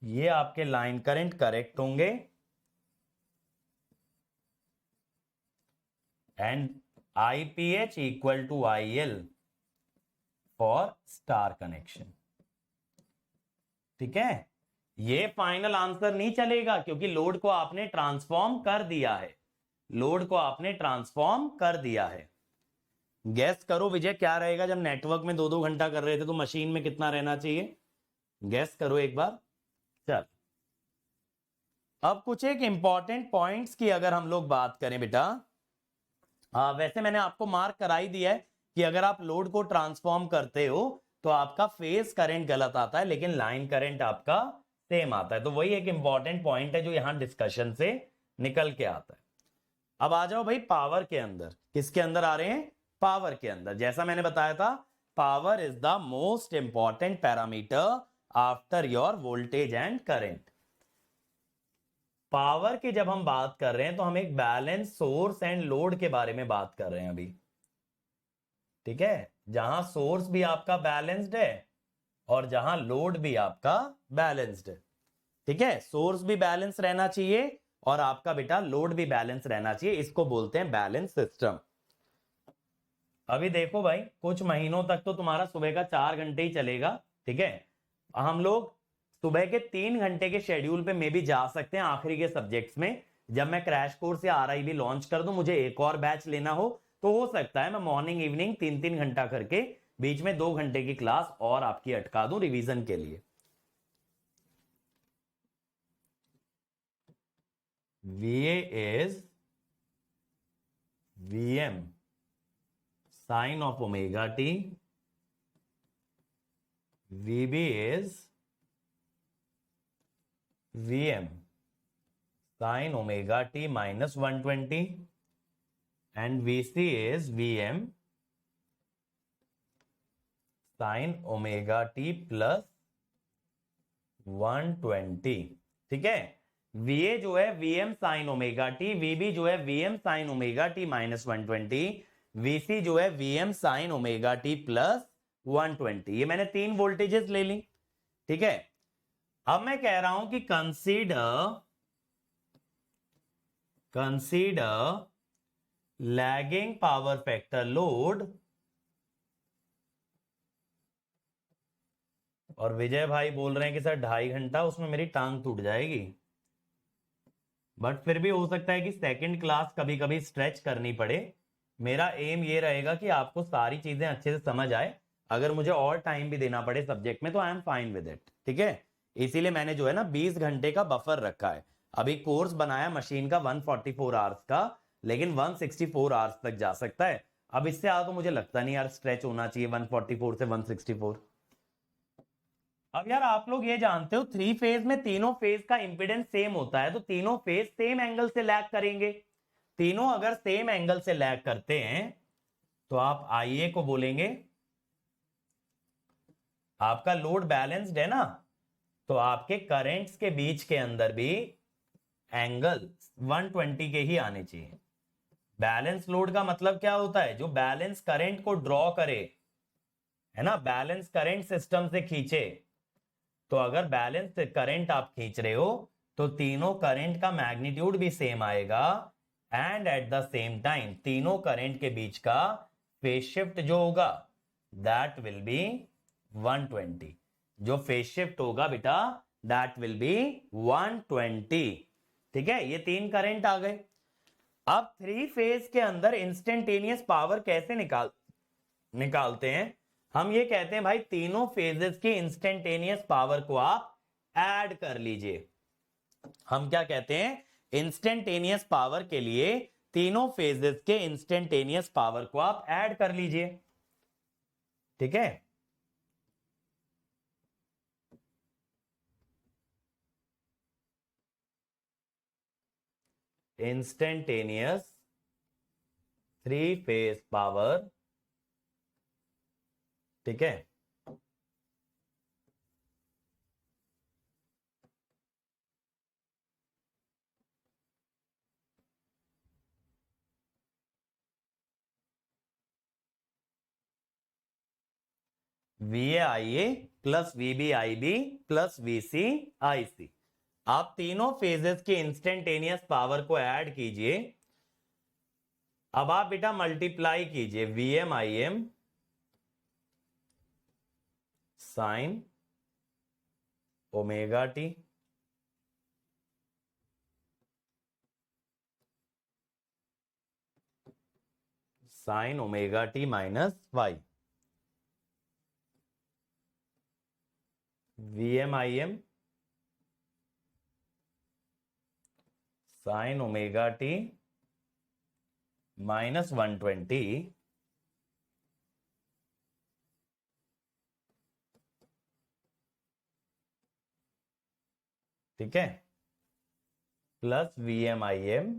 ये आपके लाइन करंट करेक्ट होंगे, and IPH equal to IL for star connection. ठीक है, ये फाइनल आंसर नहीं चलेगा, क्योंकि लोड को आपने ट्रांसफॉर्म कर दिया है, लोड को आपने ट्रांसफॉर्म कर दिया है। गैस करो विजय, क्या रहेगा जब नेटवर्क में 2-2 घंटा कर रहे थे तो मशीन में कितना रहना चाहिए? गैस करो एक बार। चल, अब कुछ एक इंपॉर्टेंट पॉइंट्स की अगर हम लोग बात करें बेटा, वैसे मैंने आपको मार्क कराई दिया है कि अगर आप लोड को ट्रांसफॉर्म करते हो तो आपका फेज करंट गलत आता है लेकिन लाइन करंट आपका सेम आता है। तो वही एक इंपॉर्टेंट पॉइंट है जो यहां डिस्कशन से निकल के आता है। अब आ जाओ भाई पावर के अंदर। किसके अंदर आ रहे हैं? पावर के अंदर। जैसा मैंने बताया था, power is the most important parameter after your voltage and current. Power की जब हम बात कर रहे हैं तो हम एक बैलेंस सोर्स एंड लोड के बारे में बात कर रहे हैं अभी, ठीक है, जहां सोर्स भी आपका बैलेंस्ड है और जहां लोड भी आपका बैलेंस्ड है। ठीक है, सोर्स भी बैलेंस रहना चाहिए और आपका बेटा लोड भी बैलेंस रहना चाहिए, इसको बोलते हैं बैलेंस सिस्टम। अभी देखो भाई, कुछ महीनों तक तो तुम्हारा सुबह का 4 घंटे ही चलेगा, ठीक है। हम लोग सुबह के 3 घंटे के शेड्यूल पे मे भी जा सकते हैं आखिरी के सब्जेक्ट्स में। जब मैं क्रैश कोर्स या आरआईबी लॉन्च कर दूं, मुझे एक और बैच लेना हो सकता है मैं मॉर्निंग इवनिंग 3-3 घंटा करके बीच में 2 घंटे की क्लास और आपकी अटका दूं रिवीजन के लिए। VA is VM sine of omega t, VB is VM sine omega t minus 120 and VC is VM sine omega t plus 120। ठीक है, VA जो है VM sin omega t, VB जो है VM sin omega t minus 120, VC जो है VM sin omega t plus 120। ये मैंने 3 वोल्टेजेस ले ली, ठीक है। अब मैं कह रहा हूं कि consider lagging power factor load, और विजय भाई बोल रहे हैं कि सर 2.5 घंटा, उसमें मेरी टांग टूट जाएगी। बट फिर भी हो सकता है कि सेकंड क्लास कभी कभी स्ट्रेच करनी पड़े। मेरा एम ये रहेगा कि आपको सारी चीजें अच्छे से समझ आए। अगर मुझे और टाइम भी देना पड़े सब्जेक्ट में तो I am fine with it, ठीक है। इसीलिए मैंने जो है ना 20 घंटे का बफर रखा है। अभी कोर्स बनाया मशीन का 144 आवर्स का, लेकिन 164 आवर्स तक जा सकता है। अब इससे तो मुझे लगता नहीं यार स्ट्रेच होना चाहिए 144 से 164। अब यार आप लोग ये जानते हो 3 फेज में तीनों फेज का इंपीडेंस सेम होता है, तो तीनों फेज सेम एंगल से लैग करेंगे। तीनों अगर सेम एंगल से लैग करते हैं तो आप आईए को बोलेंगे, आपका लोड बैलेंस्ड है ना, तो आपके करंट्स के बीच के अंदर भी एंगल 120 के ही आने चाहिए। बैलेंस लोड का मतलब क्या होता है? जो बैलेंस करंट को ड्रॉ करे, है ना, बैलेंस करंट सिस्टम से खींचे। तो अगर बैलेंस करंट आप खींच रहे हो तो तीनों करंट का मैग्नीट्यूड भी सेम आएगा, and at the same time तीनों करंट के बीच का फेज शिफ्ट जो होगा दैट विल बी 120। जो फेज शिफ्ट होगा बेटा दैट विल बी 120। ठीक है, ये 3 करंट आ गए। अब 3 फेज के अंदर इंस्टेंटेनियस पावर कैसे निकालते हैं? हम ये कहते हैं भाई तीनों फेजेस की इंस्टेंटेनियस पावर को आप ऐड कर लीजिए। हम क्या कहते हैं? इंस्टेंटेनियस पावर के लिए तीनों फेजेस के इंस्टेंटेनियस पावर को आप ऐड कर लीजिए, ठीक है। इंस्टेंटेनियस 3 फेज पावर, ठीक है। VA plus VB plus VC। आप तीनों फेजेस की इंस्टेंटेनियस पावर को ऐड कीजिए। अब आप बेटा मल्टीप्लाई कीजिए VMIM sine omega t sine omega t minus Y, VM I M sine omega t minus 120 ठीक है, प्लस वीएम आई एम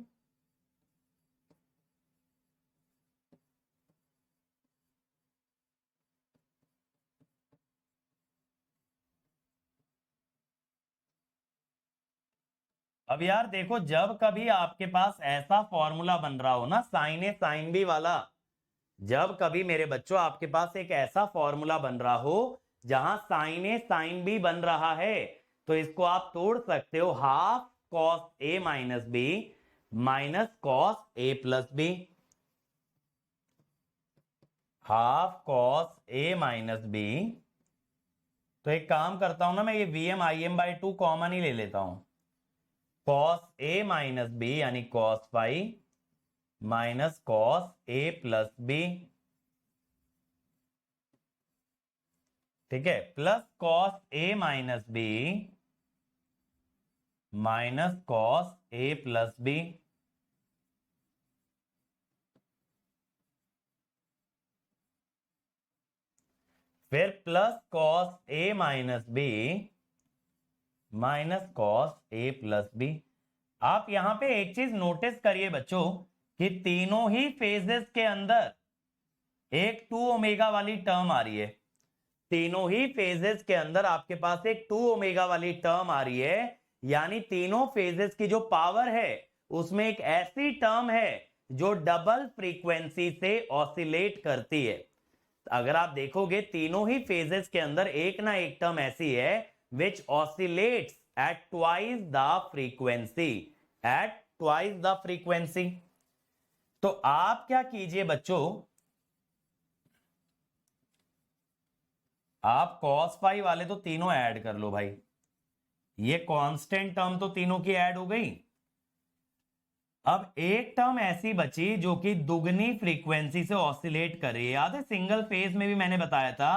अब यार देखो, जब कभी आपके पास ऐसा फॉर्मूला बन रहा हो ना साइन ए साइन बी वाला, जब कभी मेरे बच्चों आपके पास एक ऐसा फॉर्मूला बन रहा हो जहां साइन ए साइन बी बन रहा है, तो इसको आप तोड़ सकते हो half cos A minus B minus cos A plus B, half cos A minus B. तो एक काम करता हूं ना, मैं ये V M I M by 2 common ही ले लेता हूं, कॉस ए माइनस बी यानी cos phi minus cos A plus B, ठीक है, plus cos A minus B minus cos A plus B. फिर plus cos A minus B minus cos A plus B. आप यहां पे एक चीज notice करिए बच्चों कि तीनों ही फेजेस के अंदर एक 2 ओमेगा वाली टर्म आ रही है, तीनों ही फेजेस के अंदर आपके पास एक 2 ओमेगा वाली टर्म आ रही है, यानी तीनों फेजेस की जो पावर है उसमें एक ऐसी टर्म है जो डबल फ्रीक्वेंसी से ऑसिलेट करती है। अगर आप देखोगे तीनों ही फेजेस के अंदर एक ना एक टर्म ऐसी है which oscillates at twice the frequency, at twice the frequency। तो आप क्या कीजिए बच्चों, आप cos फाई वाले तो तीनों ऐड कर लो भाई, ये कांस्टेंट टर्म तो तीनों की ऐड हो गई। अब एक टर्म ऐसी बची जो कि दुगनी फ्रीक्वेंसी से ऑसिलेट कर रही है। याद है सिंगल फेज में भी मैंने बताया था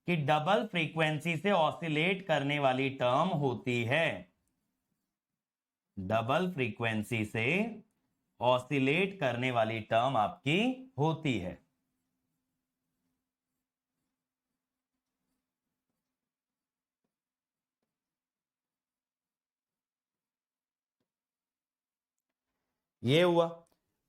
कि डबल फ्रीक्वेंसी से ऑसिलेट करने वाली टर्म होती है, डबल फ्रीक्वेंसी से ऑसिलेट करने वाली टर्म आपकी होती है। ये हुआ।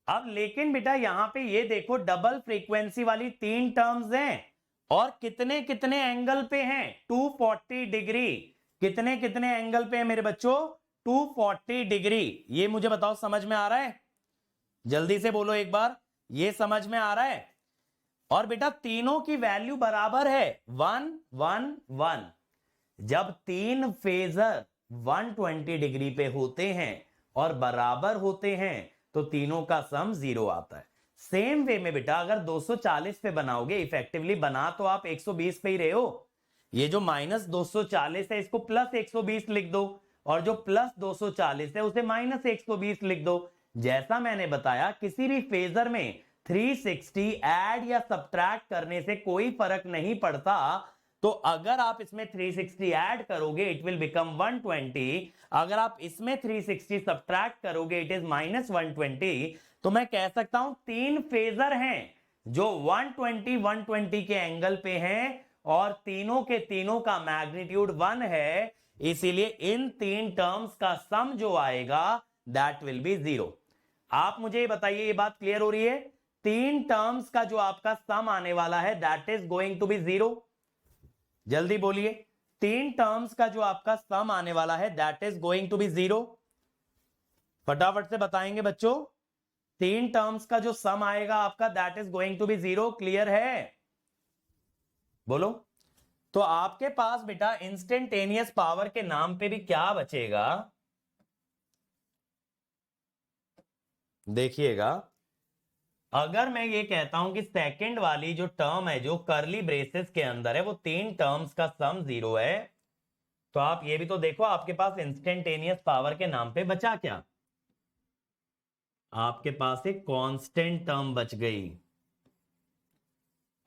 अब लेकिन बेटा यहां पे ये देखो डबल फ्रीक्वेंसी वाली 3 टर्म्स हैं और कितने कितने एंगल पे हैं, 240 डिग्री। कितने कितने एंगल पे है मेरे बच्चों, 240 डिग्री। ये मुझे बताओ समझ में आ रहा है, जल्दी से बोलो एक बार, ये समझ में आ रहा है। और बेटा तीनों की वैल्यू बराबर है 1 1 1। जब तीन फेजर 120 डिग्री पे होते हैं और बराबर होते हैं तो तीनों का सम 0 आता है। सेम वे में बेटा अगर 240 पे बनाओगे, इफेक्टिवली बना तो आप 120 पे ही रहे हो, ये जो माइनस 240 है इसको प्लस 120 लिख दो, और जो प्लस 240 है उसे माइनस 120 लिख दो। जैसा मैंने बताया किसी भी फेजर में 360 ऐड या सब्ट्रैक्ट करने से कोई फर्क नहीं पड़ता, तो अगर आप इसमें 360 ऐड करोगे इट विल बिकम 120, अगर आप इसमें 360 सब्ट्रैक्ट करोगे इट इज माइनस 120। तो मैं कह सकता हूं तीन फेजर हैं जो 120 120 के एंगल पे हैं और तीनों के तीनों का मैग्नीट्यूड 1 है, इसीलिए इन तीन टर्म्स का सम जो आएगा दैट विल बी 0। आप मुझे ये बताइए, ये बात क्लियर हो रही है, तीन टर्म्स का जो आपका सम आने वाला है that is going to be 0। जल्दी बोलिए, तीन टर्म्स का जो आपका सम आने वाला है that is going to be 0। फटाफट से बताएंगे बच्चों, तीन टर्म्स का जो सम आएगा आपका that is going to be 0। Clear है, बोलो। तो आपके पास बेटा इंस्टेंटेनियस पावर के नाम पे भी क्या बचेगा, देखिएगा। अगर मैं ये कहता हूं कि सेकंड वाली जो टर्म है जो करली ब्रेसेस के अंदर है वो तीन टर्म्स का सम 0 है, तो आप ये भी तो देखो आपके पास इंस्टेंटेनियस पावर के नाम पे बचा क्या, आपके पास एक कांस्टेंट टर्म बच गई।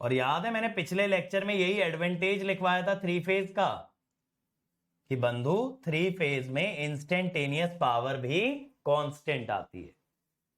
और याद है मैंने पिछले लेक्चर में यही एडवांटेज लिखवाया था थ्री फेज का कि बंधु थ्री फेज में इंस्टेंटेनियस पावर भी कांस्टेंट आती है।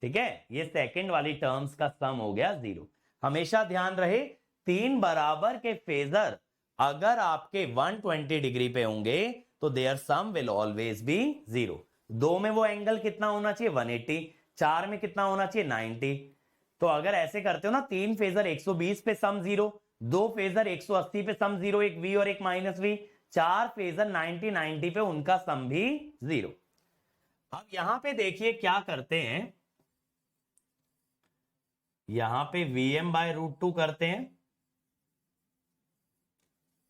ठीक है, ये सेकंड वाली टर्म्स का सम हो गया 0। हमेशा ध्यान रहे तीन बराबर के फेजर अगर आपके 120 डिग्री पे होंगे तो there sum will always be 0। दो में वो एंगल कितना होना चाहिए 180, चार में कितना होना चाहिए 90। तो अगर ऐसे करते हो ना, तीन फेजर 120 पे सम 0, दो फेजर 180 पे सम 0, एक वी और एक माइनस वी, चार फेजर 90 90 पे उनका सम भी 0। अब यहां पे देखिए क्या करते हैं, यहां पे Vm/√2 करते हैं,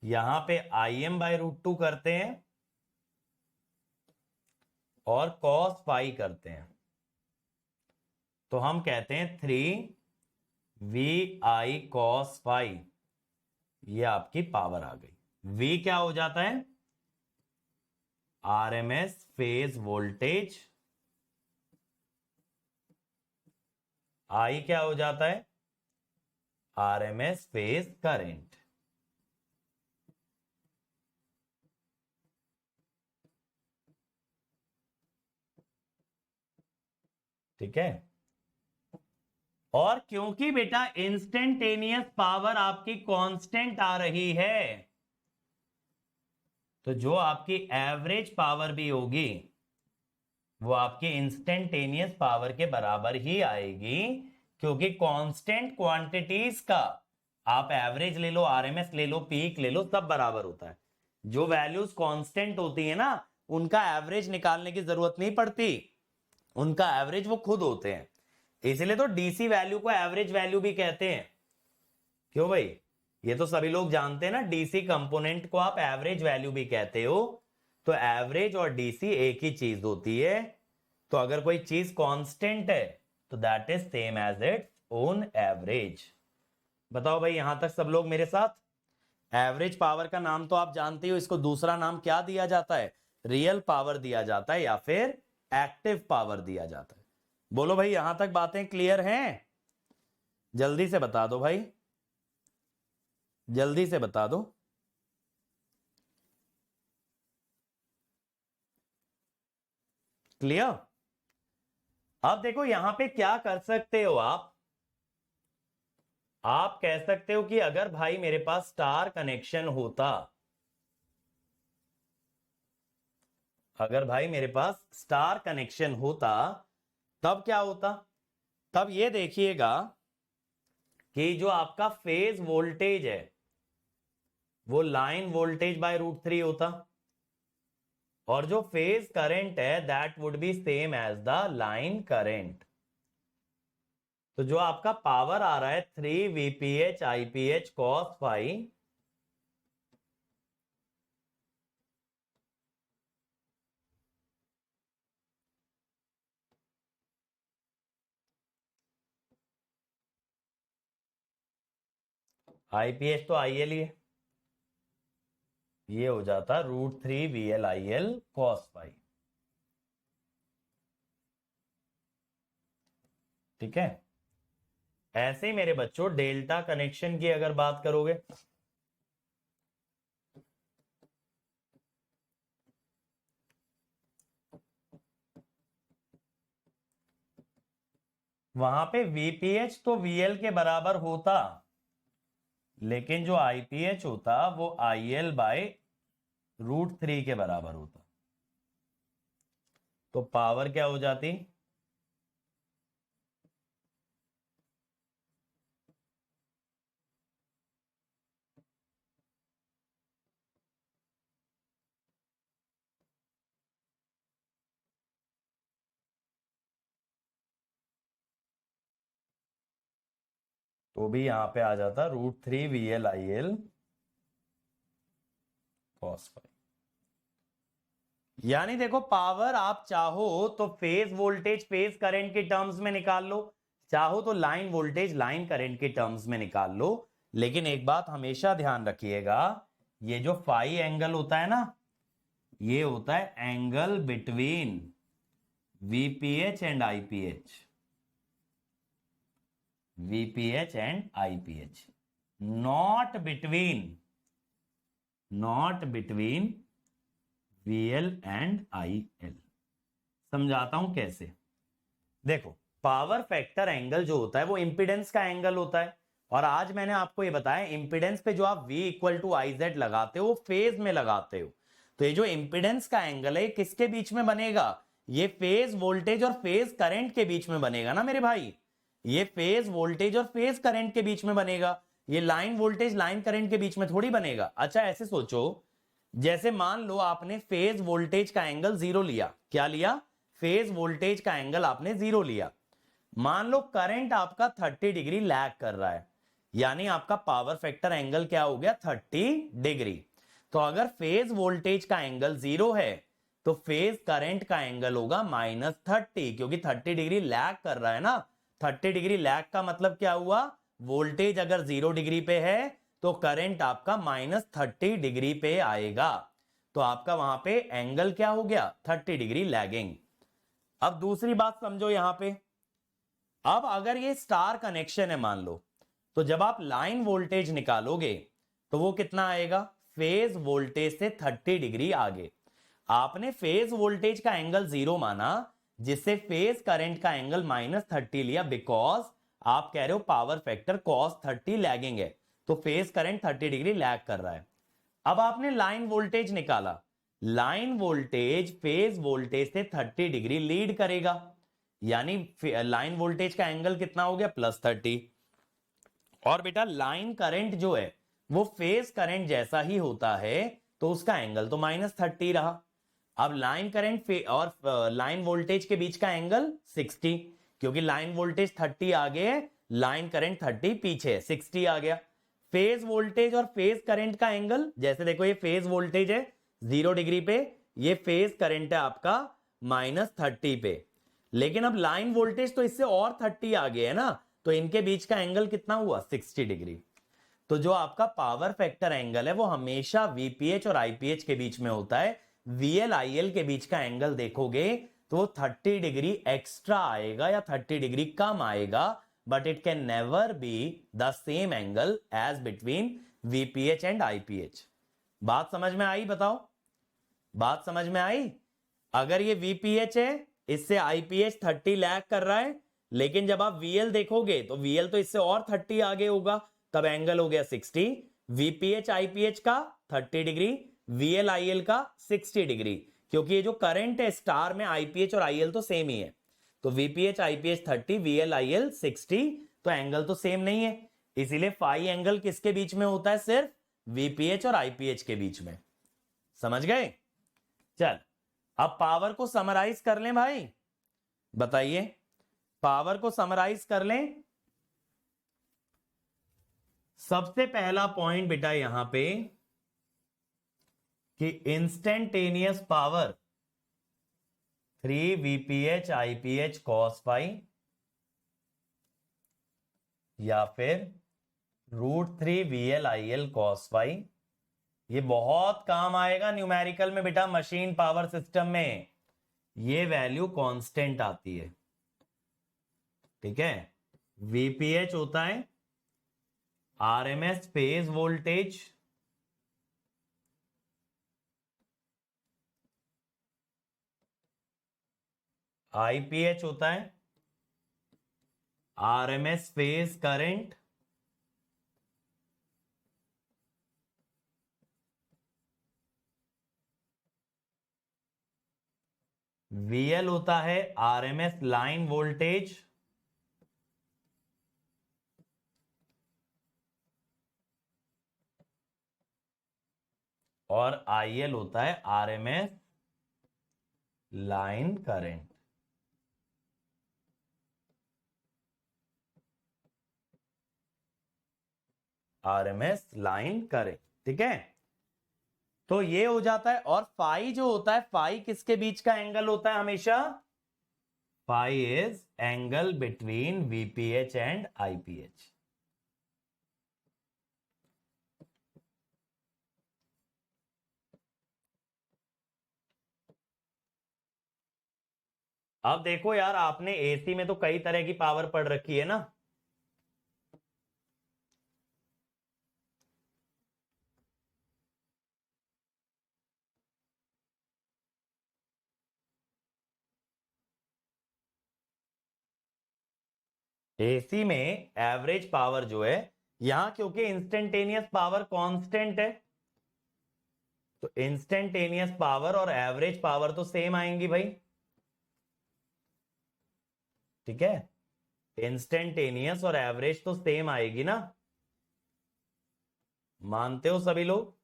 यहां पे Im/√2 करते हैं और cos फाई करते हैं। तो हम कहते हैं 3vi cos फाई, ये आपकी पावर आ गई। V क्या हो जाता है, RMS फेज वोल्टेज, I क्या हो जाता है, RMS फेज करंट। ठीक है, और क्योंकि बेटा इंस्टेंटेनियस पावर आपकी कांस्टेंट आ रही है, तो जो आपकी एवरेज पावर भी होगी वो आपकी इंस्टेंटेनियस पावर के बराबर ही आएगी, क्योंकि कांस्टेंट क्वांटिटीज का आप एवरेज ले लो, आरएमएस ले लो, पीक ले लो, सब बराबर होता है। जो वैल्यूज कांस्टेंट होती है ना, उनका एवरेज निकालने की जरूरत नहीं पड़ती, उनका एवरेज वो खुद होते हैं। इसलिए तो डीसी वैल्यू को एवरेज वैल्यू भी कहते हैं। क्यों भाई, ये तो सभी लोग जानते हैं ना, डीसी कंपोनेंट को आप एवरेज वैल्यू भी कहते हो। तो एवरेज और डीसी एक ही चीज होती है। तो अगर कोई चीज कांस्टेंट है तो that is same as its own average. बताओ भाई यहां तक सब लोग मेरे साथ। एवरेज पावर का नाम तो आप जानते हो, इसको दूसरा नाम क्या दिया जाता है, रियल पावर दिया जाता है या फिर एक्टिव पावर दिया जाता है। बोलो भाई यहां तक बातें क्लियर हैं? जल्दी से बता दो भाई, जल्दी से बता दो। क्लियर? अब देखो यहां पे क्या कर सकते हो आप कह सकते हो कि अगर भाई मेरे पास स्टार कनेक्शन होता, अगर भाई मेरे पास स्टार कनेक्शन होता तब क्या होता, तब ये देखिएगा कि जो आपका फेज वोल्टेज है वो लाइन वोल्टेज बाय √3 होता, और जो फेज करंट है that would be same as the line current. तो जो आपका पावर आ रहा है 3 VPH IPH cos phi, IPH तो IL ही है, ये हो जाता √3 VL/IL cos फाई। ठीक है, ऐसे ही मेरे बच्चों डेल्टा कनेक्शन की अगर बात करोगे, वहां पे VPH तो VL के बराबर होता, लेकिन जो IPH होता वो IL/√3 के बराबर होता। तो पावर क्या हो जाती, तो भी यहां पे आ जाता √3 VL/IL cos फाई। यानी देखो पावर आप चाहो तो फेज वोल्टेज फेज करंट के टर्म्स में निकाल लो, चाहो तो लाइन वोल्टेज लाइन करंट के टर्म्स में निकाल लो। लेकिन एक बात हमेशा ध्यान रखिएगा, ये जो फाई एंगल होता है ना, ये होता है angle between VPH and IPH, VPH and IPH। Not between VL and IL। समझाता हूं कैसे। देखो, पावर फैक्टर एंगल जो होता है वो इंपिडेंस का एंगल होता है, और आज मैंने आपको ये बताया इंपिडेंस पे जो आप V इक्वल टू IZ लगाते हो वो फेज में लगाते हो। तो ये जो इंपिडेंस का एंगल है किसके बीच में बनेगा, ये फेज वोल्टेज और फेज करंट के बीच में बनेगा ना मेरे भाई। ये फेज वोल्टेज और फेज करंट के बीच में बनेगा, ये लाइन वोल्टेज लाइन करंट के बीच में थोड़ी बनेगा। अच्छा ऐसे सोचो, जैसे मान लो आपने फेज वोल्टेज का एंगल 0 लिया, क्या लिया, फेज वोल्टेज का एंगल आपने 0 लिया। मान लो करंट आपका 30 डिग्री लैग कर रहा है, यानी आपका पावर फैक्टर एंगल क्या हो गया, 30 डिग्री। तो अगर फेज वोल्टेज का एंगल 0 है तो फेज करंट का एंगल होगा -30, क्योंकि 30 डिग्री लैग कर रहा है ना। 30 डिग्री लैग का मतलब क्या हुआ, वोल्टेज अगर 0 डिग्री पे है तो करंट आपका -30 डिग्री पे आएगा। तो आपका वहां पे एंगल क्या हो गया, 30 डिग्री लैगिंग। अब दूसरी बात समझो यहां पे, अब अगर ये स्टार कनेक्शन है मान लो, तो जब आप लाइन वोल्टेज निकालोगे तो वो कितना आएगा, फेज वोल्टेज से 30 डिग्री आगे। आपने फेज वोल्टेज का एंगल 0 माना, जिससे फेज करंट का एंगल -30 लिया, बिकॉज आप कह रहे हो पावर फैक्टर cos 30 लैगिंग है, तो फेज करंट 30 डिग्री लैग कर रहा है। अब आपने लाइन वोल्टेज निकाला, लाइन वोल्टेज फेज वोल्टेज से 30 डिग्री लीड करेगा, यानी लाइन वोल्टेज का एंगल कितना हो गया, +30। और बेटा लाइन करंट जो है वो फेज करंट जैसा ही होता है, तो उसका एंगल तो -30 रहा। अब लाइन करंट और लाइन वोल्टेज के बीच का एंगल 60, क्योंकि लाइन वोल्टेज 30 आगे है, लाइन करंट 30 पीछे है, 60 आ गया। फेज वोल्टेज और फेज करंट का एंगल, जैसे देखो ये फेज वोल्टेज है 0 डिग्री पे, ये फेज करंट है आपका -30 पे, लेकिन अब लाइन वोल्टेज तो इससे और 30 आगे है ना, तो इनके बीच का एंगल कितना हुआ, 60 डिग्री। तो जो आपका पावर फैक्टर एंगल है वो हमेशा VPH और IPH के बीच में होता है। VL IL के बीच का एंगल देखोगे तो 30 डिग्री एक्स्ट्रा आएगा या 30 डिग्री कम आएगा, but it can never be the same angle as between VPH and IPH। बात समझ में आई, बताओ, बात समझ में आई। अगर ये VPH है, इससे IPH 30 लैग कर रहा है, लेकिन जब आप VL देखोगे तो VL तो इससे और 30 आगे होगा, तब एंगल हो गया 60। VPH IPH का 30 डिग्री, VL IL का 60 डिग्री, क्योंकि ये जो करंट है स्टार में IPH और IL तो सेम ही है, तो VPH IPH 30, VL IL 60, तो एंगल तो सेम नहीं है, इसीलिए फाई एंगल किसके बीच में होता है, सिर्फ VPH और IPH के बीच में। समझ गए। चल अब पावर को समराइज कर लें भाई, बताइए, पावर को समराइज कर लें। सबसे पहला पॉइंट बेटा यहां पे कि instantaneous power 3 VPH IPH cos phi, या फिर √3 VL IL cos फाई, ये बहुत काम आएगा न्यूमेरिकल में बेटा, मशीन पावर सिस्टम में ये वैल्यू कांस्टेंट आती है, ठीक है। VPH होता है RMS फेज वोल्टेज, IPH होता है RMS फेज करंट, VL होता है RMS लाइन वोल्टेज, और IL होता है RMS line current. RMS line current, ठीक है। तो ये हो जाता है, और फाई जो होता है, फाई किसके बीच का एंगल होता है हमेशा, phi is angle between VPH and IPH। अब देखो यार, आपने AC में तो कई तरह की पावर पढ़ रखी है ना, एसी में एवरेज पावर जो है, यहां क्योंकि इंस्टेंटेनियस पावर कांस्टेंट है, तो इंस्टेंटेनियस पावर और एवरेज पावर तो सेम आएंगी भाई। ठीक है, इंस्टेंटेनियस और एवरेज तो सेम आएगी ना, मानते हो सभी लोग?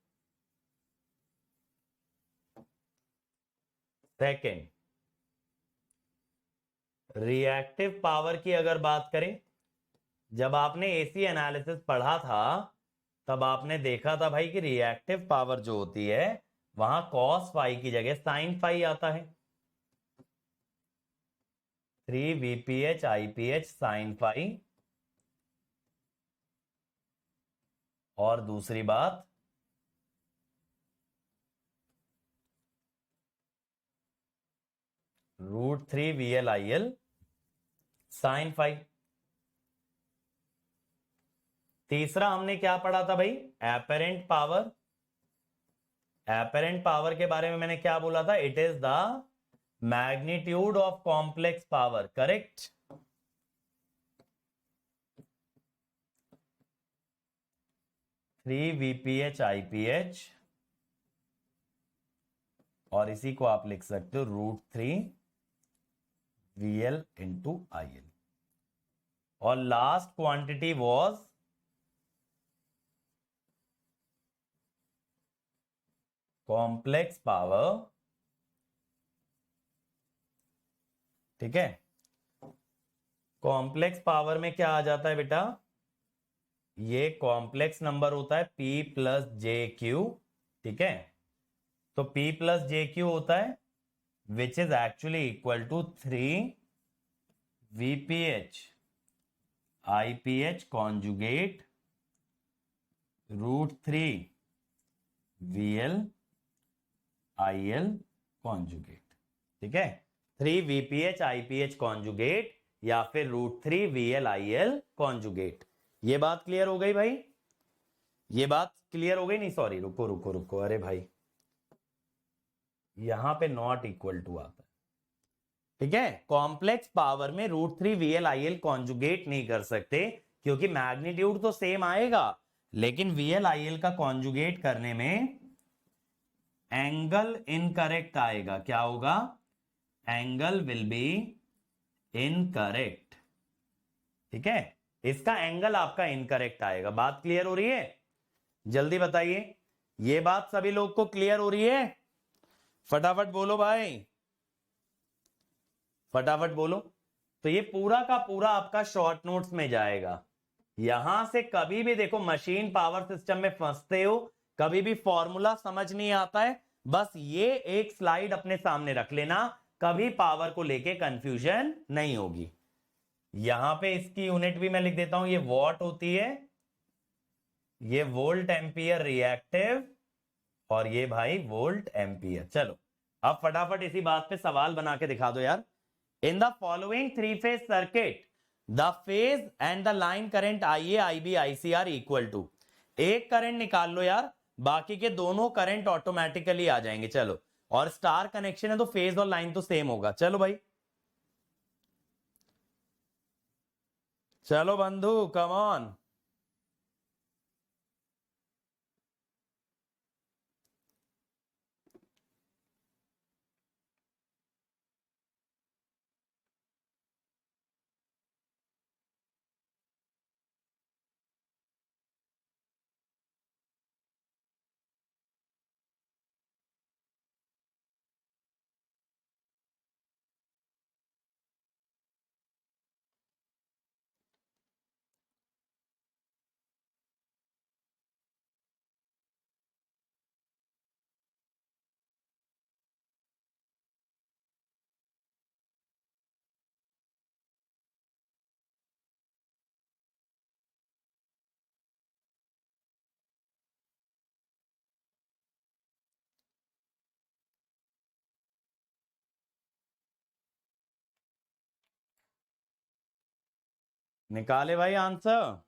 सेकेंड, रिएक्टिव पावर की अगर बात करें, जब आपने एसी एनालिसिस पढ़ा था तब आपने देखा था भाई कि रिएक्टिव पावर जो होती है वहां कॉस फाई की जगह साइन फाई आता है। 3 VPH IPH साइन फाई। और दूसरी बात, √3 VLIL साइन फाई। तीसरा हमने क्या पढ़ा था भाई? Apparent power. एपरेंट पावर के बारे में मैंने क्या बोला था? It is the magnitude of complex power, correct? Three VPH IPH, और इसी को आप लिख सकते हो √3 VL इंटू IL। और last quantity was complex power. ठीक है, कॉम्प्लेक्स पावर में क्या आ जाता है बेटा? ये कॉम्प्लेक्स नंबर होता है P प्लस JQ। ठीक है, तो P प्लस JQ होता है which is actually equal to 3 VPH IPH conjugate √3 VL IL conjugate. ठीक है, 3 VPH IPH कॉन्जुगेट या फिर √3 VL IL कॉन्जुगेट। ये बात क्लियर हो गई भाई? ये बात क्लियर हो गई? नहीं सॉरी, रुको रुको रुको, अरे भाई यहां पे नॉट इक्वल टू आता है। ठीक है, कॉम्प्लेक्स पावर में √3 VL IL कॉन्जुगेट नहीं कर सकते क्योंकि मैग्नीट्यूड तो सेम आएगा, लेकिन VL IL का कॉन्जुगेट करने में एंगल इनकरेक्ट आएगा। क्या होगा? Angle will be incorrect. ठीक है, इसका एंगल आपका इनकरेक्ट आएगा। बात क्लियर हो रही है? जल्दी बताइए, ये बात सभी लोग को क्लियर हो रही है? फटाफट बोलो भाई, फटाफट बोलो। तो ये पूरा का पूरा आपका शॉर्ट नोट्स में जाएगा। यहां से कभी भी देखो मशीन पावर सिस्टम में फंसते हो, कभी भी फॉर्मूला समझ नहीं आता है, बस ये एक स्लाइड अपने सामने रख लेना, कभी पावर को लेके कंफ्यूजन नहीं होगी। यहां पे इसकी यूनिट भी मैं लिख देता हूं, ये वॉट होती है, ये वोल्ट एम्पियर रिएक्टिव, और ये भाई वोल्ट एम्पियर। चलो अब फटाफट इसी बात पे सवाल बना के दिखा दो यार। In the following three phase circuit the phase and the line current IA IB IC are equal to. एक करंट निकाल लो यार, बाकी के दोनों करंट ऑटोमेटिकली आ जाएंगे। चलो, और स्टार कनेक्शन है तो फेज और लाइन तो सेम होगा। चलो भाई, चलो बंधु, कम ऑन। निकाले भाई आंसर।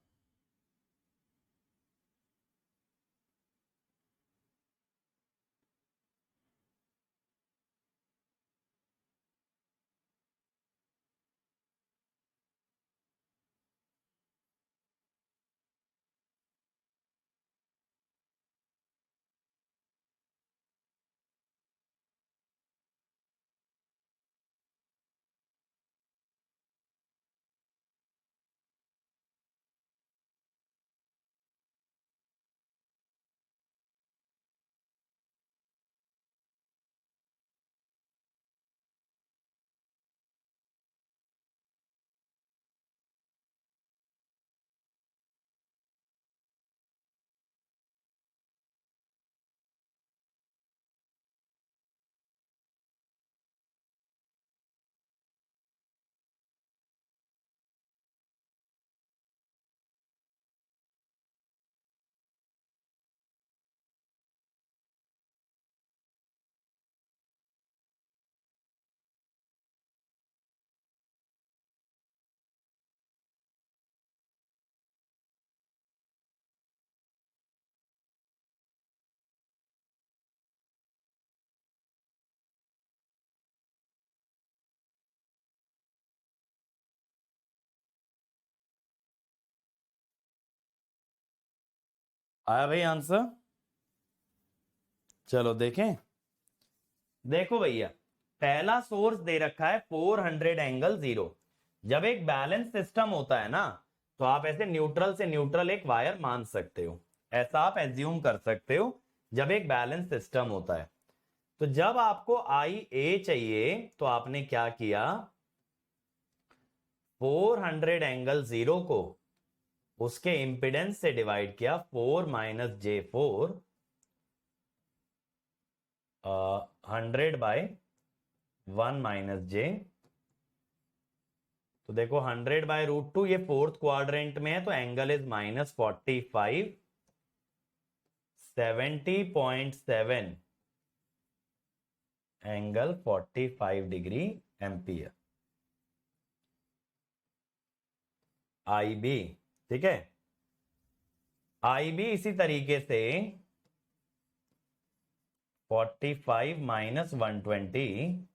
आया भाई आंसर? चलो देखें। देखो भैया, पहला सोर्स दे रखा है 400 एंगल 0। जब एक बैलेंस सिस्टम होता है ना, तो आप ऐसे न्यूट्रल से न्यूट्रल एक वायर मान सकते हो, ऐसा आप एज्यूम कर सकते हो जब एक बैलेंस सिस्टम होता है। तो जब आपको आई ए चाहिए तो आपने क्या किया, 400 एंगल 0 को उसके इंपिडेंस से डिवाइड किया, 4 minus J4 100 bye 1 minus J। तो देखो 100 बाय √2, ये फोर्थ क्वाड्रेंट में है तो angle is -45, 70.7 angle 45 degree ampere I B. ठीक है, आई बी इसी तरीके से 45 माइनस 120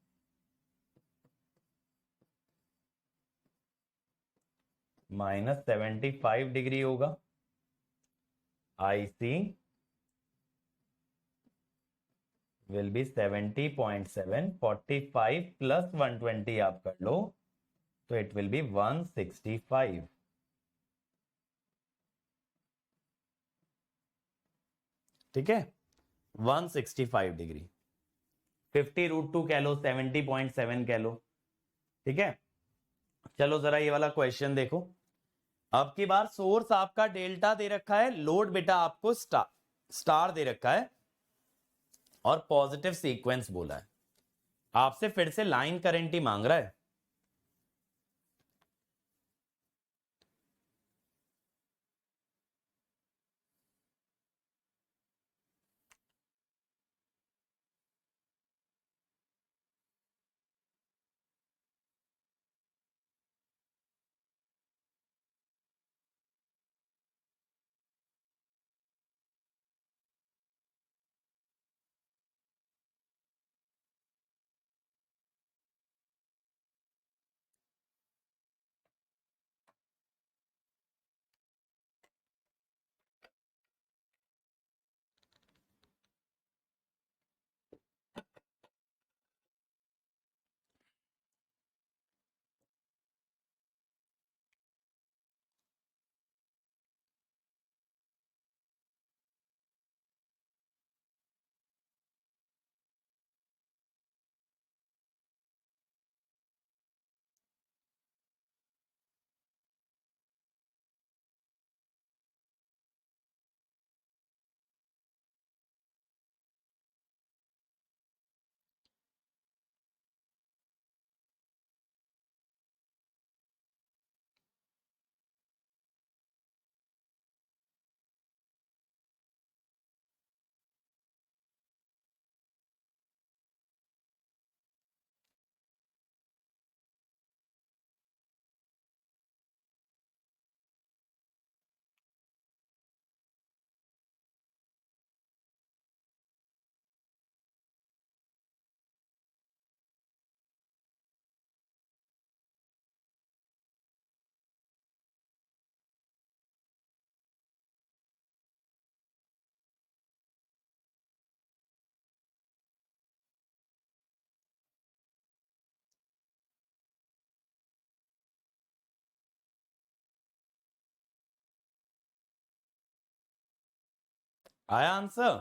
माइनस 75 डिग्री होगा। आई सी विल बी 70.7, 45 प्लस 120 आप कर लो तो इट विल बी 165। ठीक है, 165 डिग्री, 50√2 कह लो, 70.7 कह लो। ठीक है, चलो जरा ये वाला क्वेश्चन देखो। अब की बार सोर्स आपका डेल्टा दे रखा है, लोड बेटा आपको स्टार दे रखा है और पॉजिटिव सीक्वेंस बोला है। आपसे फिर से लाइन करंट ही मांग रहा है। आया आंसर?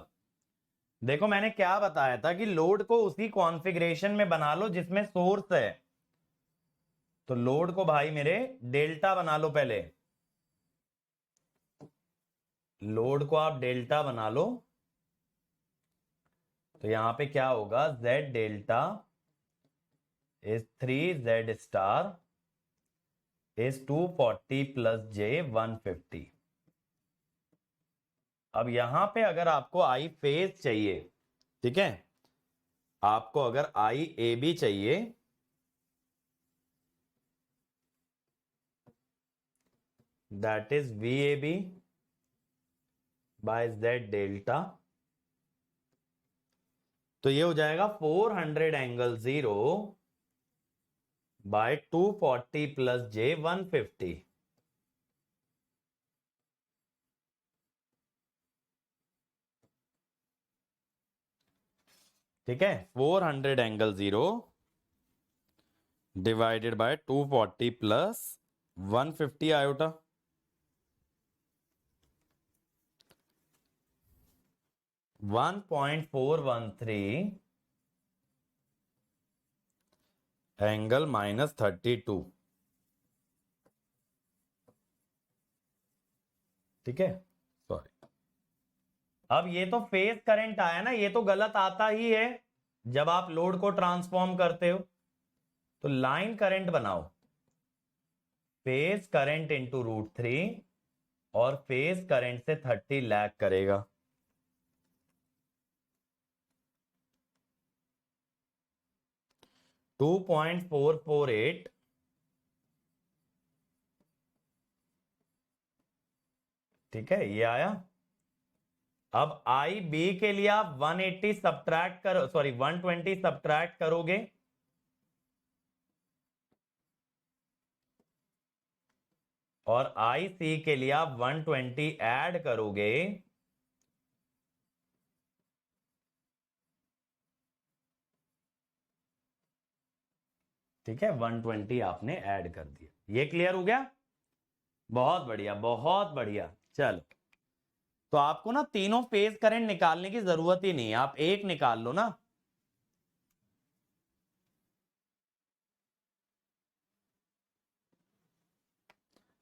देखो मैंने क्या बताया था कि लोड को उसी कॉन्फ़िगरेशन में बना लो जिसमें सोर्स है। तो लोड को भाई मेरे डेल्टा बना लो पहले, लोड को आप डेल्टा बना लो। तो यहां पे क्या होगा, Z delta is 3Z star is 240 plus J 150। अब यहां पे अगर आपको आई फेज चाहिए, ठीक है, आपको अगर आई ए बी चाहिए, that is V A B by Z delta, तो ये हो जाएगा 400 एंगल 0 बाय 240 प्लस J 150। ठीक है, 400 angle 0 divided by 240 plus 150 iota, 1.413 angle -32। ठीक है, सॉरी। अब ये तो फेज करंट आया ना, ये तो गलत आता ही है जब आप लोड को ट्रांसफॉर्म करते हो। तो लाइन करंट बनाओ, फेज करंट इंटू √3 और फेज करंट से 30 लैग करेगा। टू 2.448, ठीक है, ये आया। अब आई बी के लिए आप 180 सब्ट्रैक्ट करो, सॉरी 120 सब्ट्रैक्ट करोगे, और आई सी के लिए आप 120 ऐड करोगे, ठीक है, 120 आपने ऐड कर दिया। ये क्लियर हो गया? बहुत बढ़िया, बहुत बढ़िया। चलो, तो आपको ना तीनों फेज करंट निकालने की जरूरत ही नहीं है, आप एक निकाल लो ना।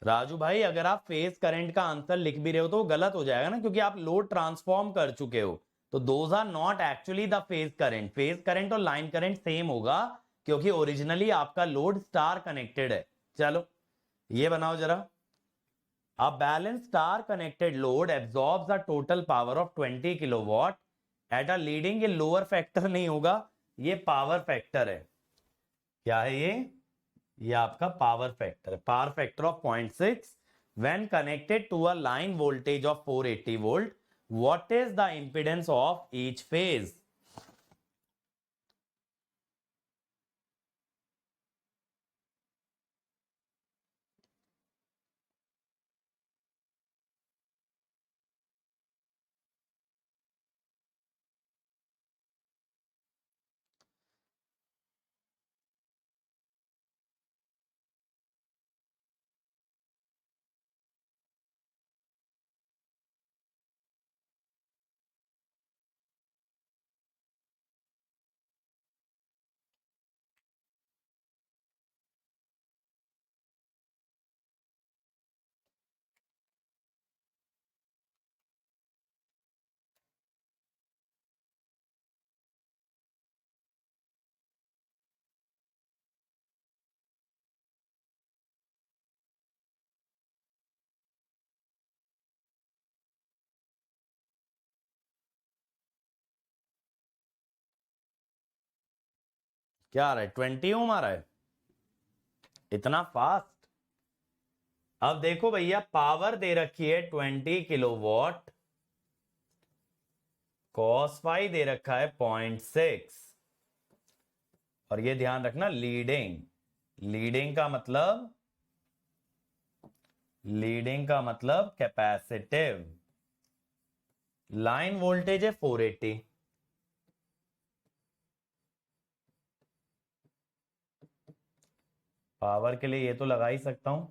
राजू भाई, अगर आप फेज करंट का आंसर लिख भी रहे हो तो वो गलत हो जाएगा ना, क्योंकि आप लोड ट्रांसफॉर्म कर चुके हो। तो those are not actually the phase current. Phase current और लाइन करंट सेम होगा, क्योंकि ओरिजिनली आपका लोड स्टार कनेक्टेड है। चलो, ये बनाओ जरा। A balanced star connected load absorbs a total power of 20 kilowatt at a leading, ये लोअर फैक्टर नहीं होगा, ये पावर फैक्टर है। क्या है ये आपका पावर फैक्टर है, power factor of 0.6 when connected to a line voltage of 480 volt. What is the impedance of each phase? क्या आ रहा है? 20 ओम आ रहा है, इतना फास्ट? अब देखो भैया, पावर दे रखी है 20 किलोवाट, कॉस फाई दे रखा है 0.6, और ये ध्यान रखना, लीडिंग, लीडिंग का मतलब कैपेसिटिव। लाइन वोल्टेज है 480, पावर के लिए ये तो लगा ही सकता हूं।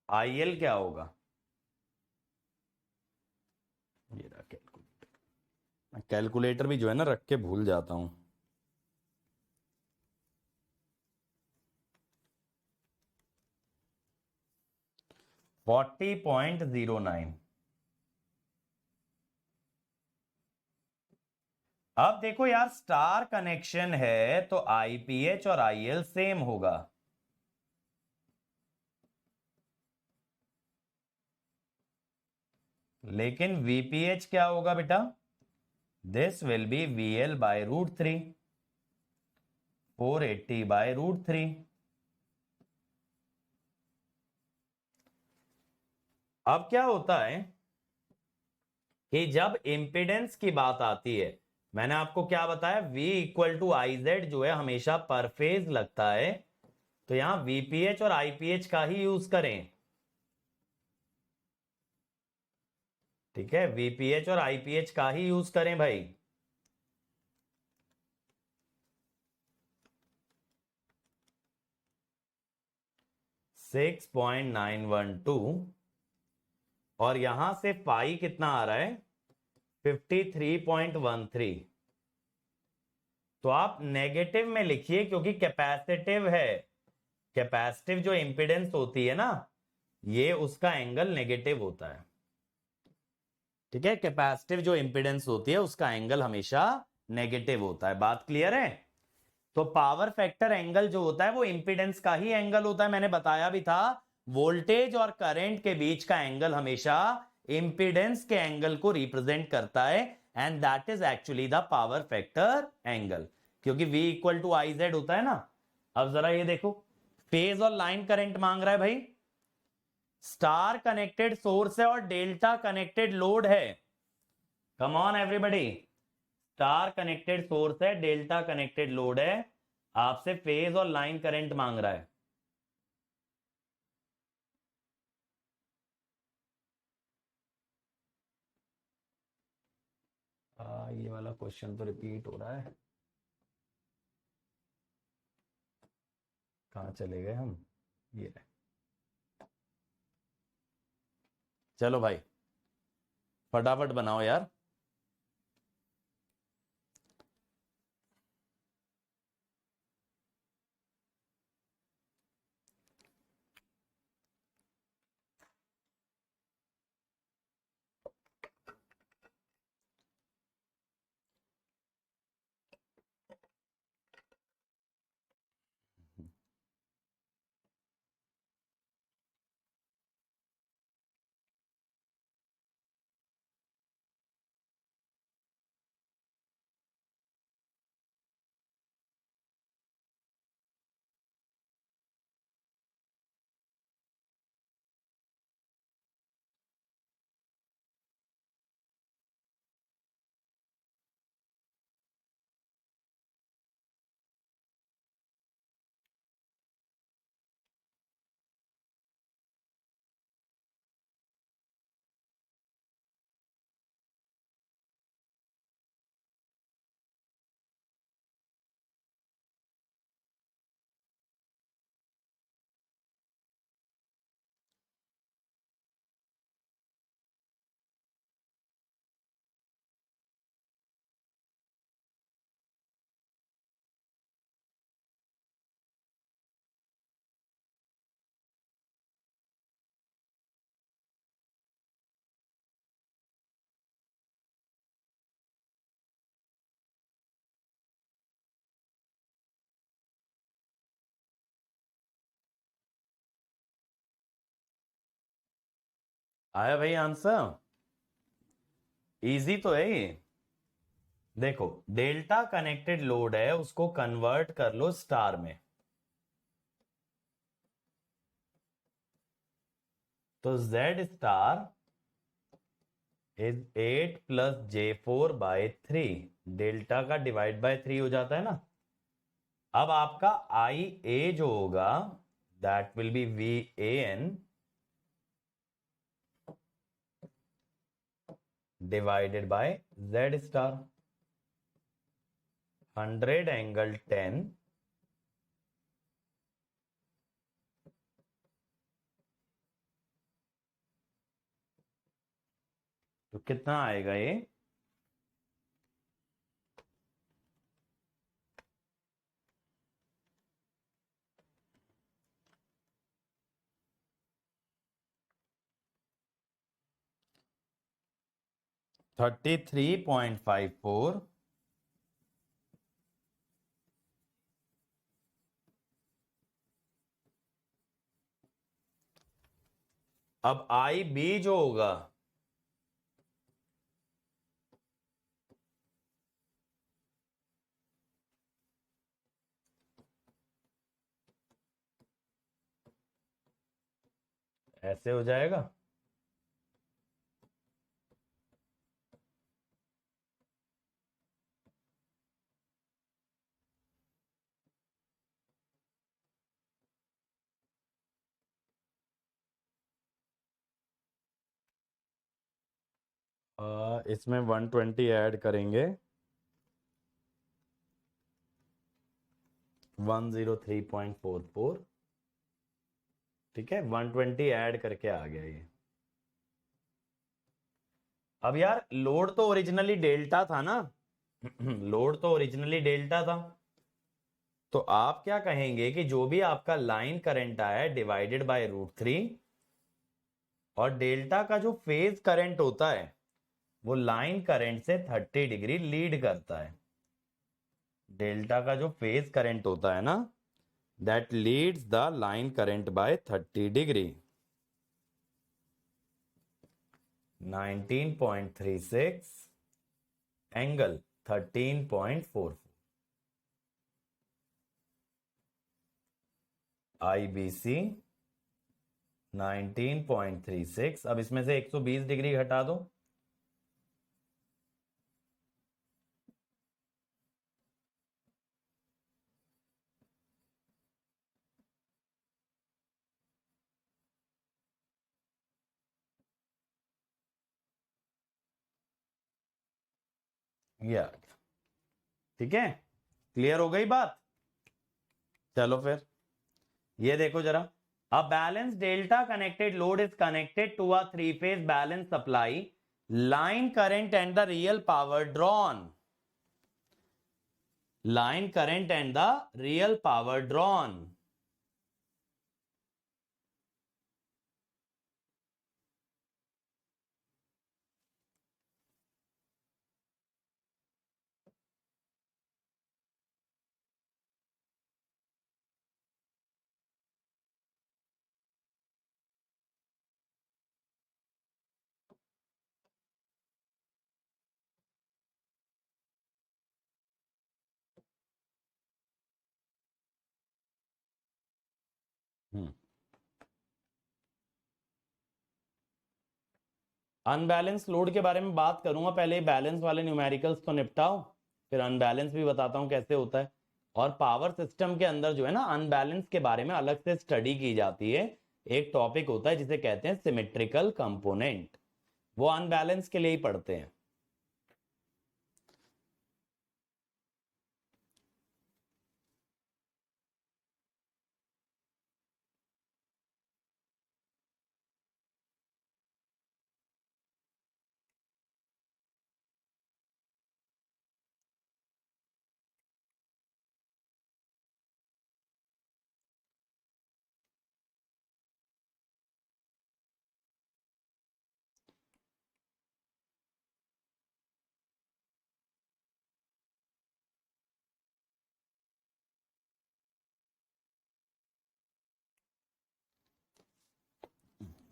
आईएल क्या होगा? ये रहा कैलकुलेटर। कैलकुलेटर भी जो है ना रख के भूल जाता हूं। $40.09। अब देखो यार, स्टार कनेक्शन है तो आईपीएच और आईएल सेम होगा, लेकिन वीपीएच क्या होगा बेटा? This will be VL by √3, 480 by √3। अब क्या होता है कि जब इम्पिडेंस की बात आती है, मैंने आपको क्या बताया, V equal to I Z जो है हमेशा पर फेज लगता है, तो यहां VPH और IPH का ही यूज करें। ठीक है, VPH और IPH का ही यूज करें भाई। सिक्स 6.912 और यहां से पाई कितना आ रहा है, 53.13। तो आप नेगेटिव में लिखिए क्योंकि कैपेसिटिव है। कैपेसिटिव जो इंपिडेंस होती है ना, ये उसका एंगल नेगेटिव होता है। ठीक है, कैपेसिटिव जो इंपिडेंस होती है उसका एंगल हमेशा नेगेटिव होता है। बात क्लियर है? तो पावर फैक्टर एंगल जो होता है वो इंपिडेंस का ही एंगल होता है। मैंने बताया भी था, वोल्टेज और करंट के बीच का एंगल हमेशा इंपिडेंस के एंगल को रिप्रेजेंट करता है, and that is actually the power factor angle, क्योंकि V equal to I Z होता है ना। अब जरा ये देखो, फेज और लाइन करंट मांग रहा है भाई, स्टार कनेक्टेड सोर्स है और डेल्टा कनेक्टेड लोड है। Come on everybody, star connected source है, डेल्टा कनेक्टेड लोड है, आपसे फेज और लाइन करंट मांग रहा है। ये वाला क्वेश्चन तो रिपीट हो रहा है, कहाँ चले गए हम, ये रहे। चलो भाई फटाफट बनाओ यार। आया भाई आंसर? इजी तो है ये। देखो, डेल्टा कनेक्टेड लोड है, उसको कन्वर्ट कर लो स्टार में, तो Z star is 8 + J4/3, delta का डिवाइड बाय 3 हो जाता है ना। अब आपका IA जो होगा that will be VAN divided by Z star, 100 ∠10 तो कितना आएगा ये, 33.54। अब IB जो होगा, ऐसे हो जाएगा, इसमें 120 ऐड करेंगे, 103.44। ठीक है, 120 ऐड करके आ गया ये। अब यार लोड तो ओरिजिनली डेल्टा था ना, लोड तो ओरिजिनली डेल्टा था, तो आप क्या कहेंगे कि जो भी आपका लाइन करंट आया है डिवाइडेड बाय √3, और डेल्टा का जो फेज करंट होता है वो लाइन करंट से 30 डिग्री लीड करता है। डेल्टा का जो फेज करंट होता है ना, that leads the line current by 30 degree. 19.36 angle 13.44 IBC 19.36। अब इसमें से 120 डिग्री घटा दो, या ठीक है, क्लियर हो गई बात। चलो फिर ये देखो जरा, a balance delta connected load is connected to a three phase balance supply, line current and the real power drawn, line current and the real power drawn। Unbalance load के बारे में बात करूंगा, पहले बैलेंस वाले न्यूमेरिकल्स तो निपटाओ, फिर unbalance भी बताता हूं कैसे होता है। और पावर सिस्टम के अंदर जो है ना, अनबैलेंस के बारे में अलग से स्टडी की जाती है। एक टॉपिक होता है जिसे कहते हैं सिमेट्रिकल कंपोनेंट, वो अनबैलेंस के लिए ही पढ़ते हैं।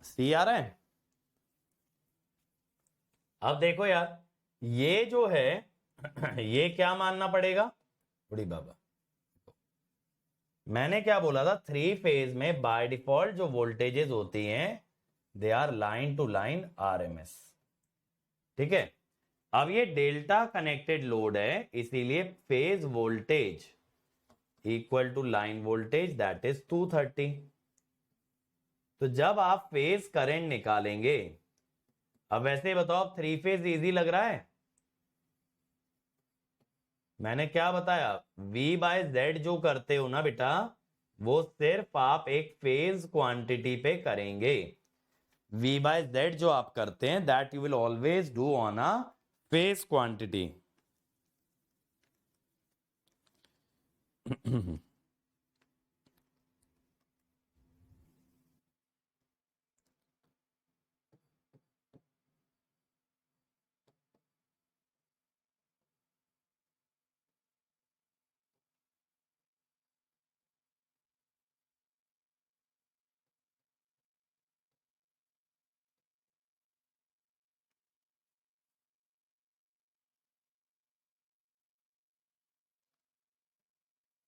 सी आ रहा है। अब देखो यार, ये जो है ये क्या मानना पड़ेगा, बड़ी बाबा, मैंने क्या बोला था, थ्री फेज में बाय डिफॉल्ट जो वोल्टेजेस होती हैं they are line to line RMS. ठीक है, अब ये डेल्टा कनेक्टेड लोड है, इसीलिए phase voltage equal to line voltage that is 230। तो जब आप फेज करंट निकालेंगे, अब वैसे बताओ थ्री फेज इजी लग रहा है, मैंने क्या बताया, V बाय जेड जो करते हो ना बेटा, वो सिर्फ आप एक फेज क्वांटिटी पे करेंगे। V बाय जेड जो आप करते हैं that you will always do on a phase quantity.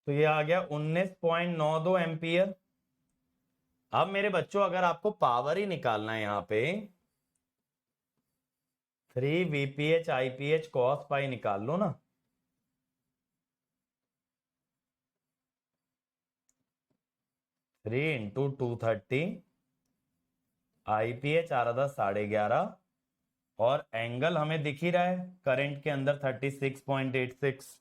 तो ये आ गया 19.92 एम्पियर। अब मेरे बच्चों अगर आपको पावर ही निकालना है यहां पे, 3 VPH IPH cos पाई निकाल लो ना, 3 × 230 IPH आ रहा था 11.5, और एंगल हमें दिख ही रहा है करंट के अंदर 36.86।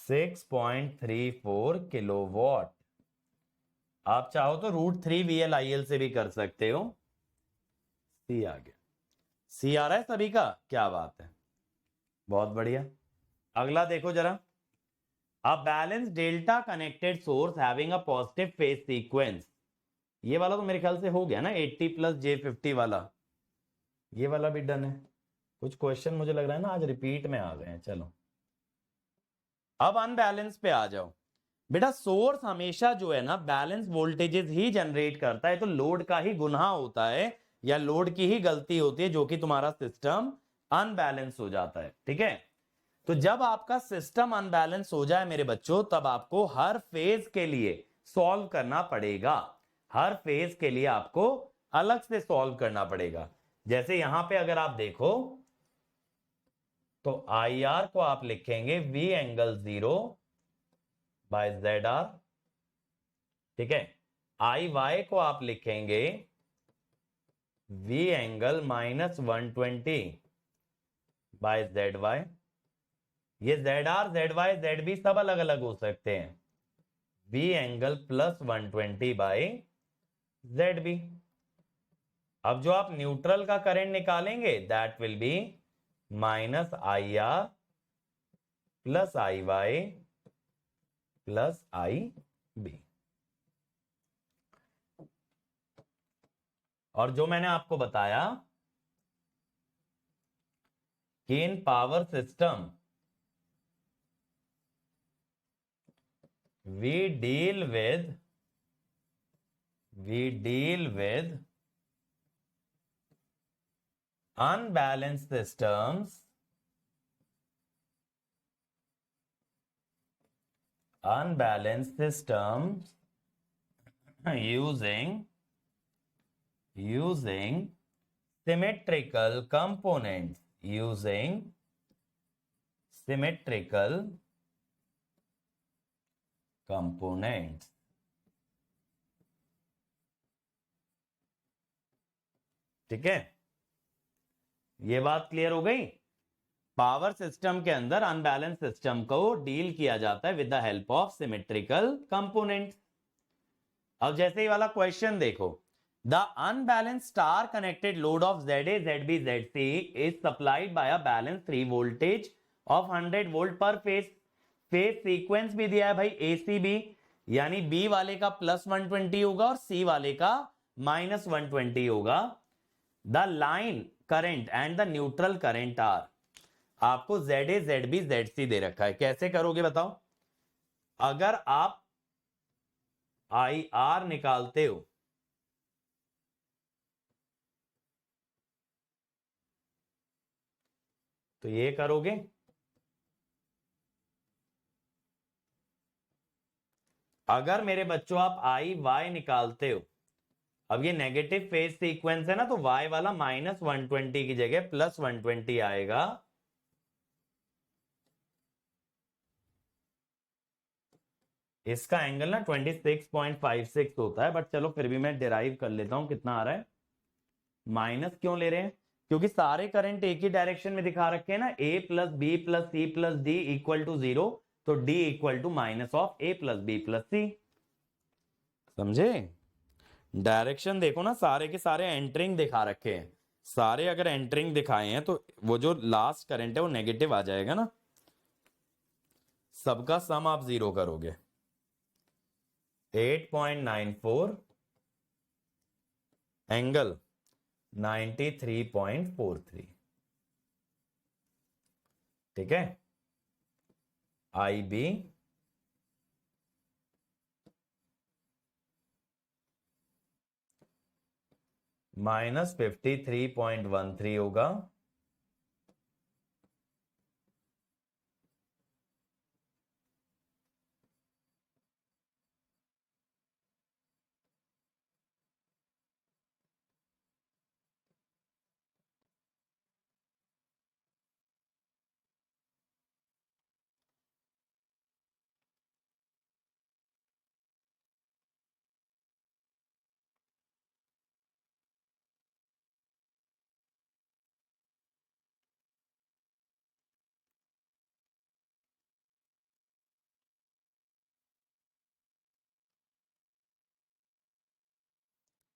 6.34 किलोवाट। आप चाहो तो √3 VLIL से भी कर सकते हो। सी आ गया। सी आ रहा है सभी का? क्या बात है, बहुत बढ़िया। अगला देखो जरा। A balance delta connected source having a positive phase sequence. ये वाला तो मेरे ख्याल से हो गया ना, 80 + J50 वाला। ये वाला भी डन है। कुछ क्वेश्चन मुझे लग रहा है ना आज रिपीट में आ गए हैं। चलो अब अनबैलेंस पे आ जाओ। बेटा सोर्स हमेशा जो है ना बैलेंस वोल्टेजेस ही जनरेट करता है, तो लोड का ही गुनाह होता है या लोड की ही गलती होती है जो कि तुम्हारा सिस्टम अनबैलेंस हो जाता है। ठीक है, तो जब आपका सिस्टम अनबैलेंस हो जाए मेरे बच्चों, तब आपको हर फेज के लिए सॉल्व करना पड़ेगा। हर फेज के लिए आपको अलग से सॉल्व करना पड़ेगा। जैसे यहां पे अगर आप देखो तो IR को आप लिखेंगे V∠0/ZR। ठीक है, IY को आप लिखेंगे V∠−120/ZY। ये ZR ZY ZB सब अलग अलग हो सकते हैं। V∠+120/ZB। अब जो आप न्यूट्रल का करंट निकालेंगे that will be -IR + IY + IB। और जो मैंने आपको बताया कि in power system we deal with unbalanced systems using symmetrical components, ठीक है, ये बात क्लियर हो गई। पावर सिस्टम के अंदर अनबैलेंस सिस्टम को डील किया जाता है with the help of symmetrical components. अब जैसे ही वाला क्वेश्चन देखो, the unbalance star connected load of ZA ZB ZC is supplied by a balance 3 voltage of 100 volt पर फेज। फेज सीक्वेंस भी दिया है भाई ACB, यानी B वाले का +120 होगा और C वाले का -120 होगा। The line current and the neutral current are. आपको ZA ZB ZC दे रखा है, कैसे करोगे बताओ। अगर आप IR निकालते हो तो ये करोगे, अगर मेरे बच्चों आप IY निकालते हो, अब ये नेगेटिव फेज सीक्वेंस है ना, तो Y वाला -120 की जगह +120 आएगा। इसका एंगल ना 26.56 होता है, बट चलो फिर भी मैं डिराइव कर लेता हूं कितना आ रहा है। माइनस क्यों ले रहे हैं? क्योंकि सारे करंट एक ही डायरेक्शन में दिखा रखे हैं ना, A + B + C + D = 0, तो D = -A + B + C। समझे? डायरेक्शन देखो ना, सारे के सारे एंटरिंग दिखा रखे हैं। सारे अगर एंटरिंग दिखाए हैं तो वो जो लास्ट करंट है वो नेगेटिव आ जाएगा ना। सबका सम आप 0 करोगे। 8.94 एंगल 93.43। ठीक है, IB -53.13 होगा।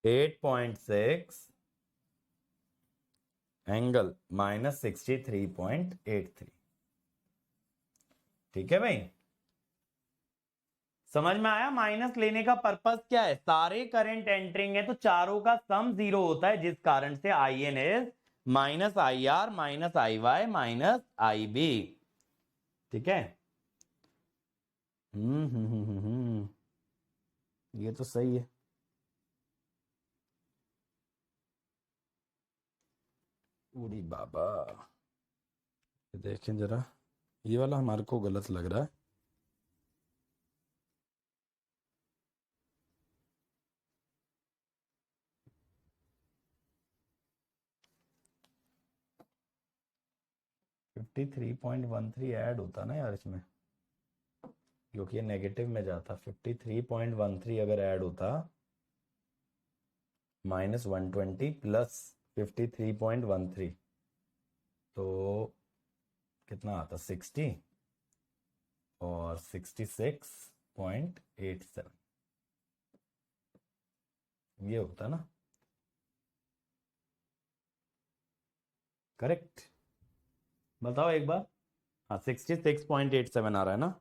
8.6 एंगल -63.83। ठीक है भाई, समझ में आया? माइनस लेने का पर्पस क्या है? सारे करंट एंटरिंग है तो चारों का सम 0 होता है, जिस कारण से I N is minus I R minus I Y minus I B. ठीक है, ये तो सही है। उड़ी बाबा, देखें जरा, ये वाला हमारे को गलत लग रहा है। फिफ्टी 3.13 ऐड होता ना यार इसमें, क्योंकि ये नेगेटिव में जाता। 53.13 अगर ऐड होता, -120 प्लस 53.13, तो कितना आता? 60 और 66.87, ये होता ना, करेक्ट? बताओ एक बार। हाँ, 66.87 आ रहा है ना।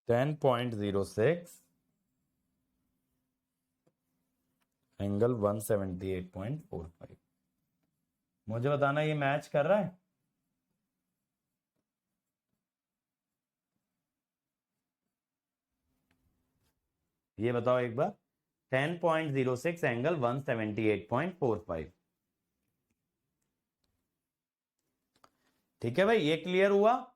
$10.06 एंगल 178.45। मुझे बताना ये मैच कर रहा है? ये बताओ एक बार। 10.06 एंगल 178.45। ठीक है भाई, ये क्लियर हुआ?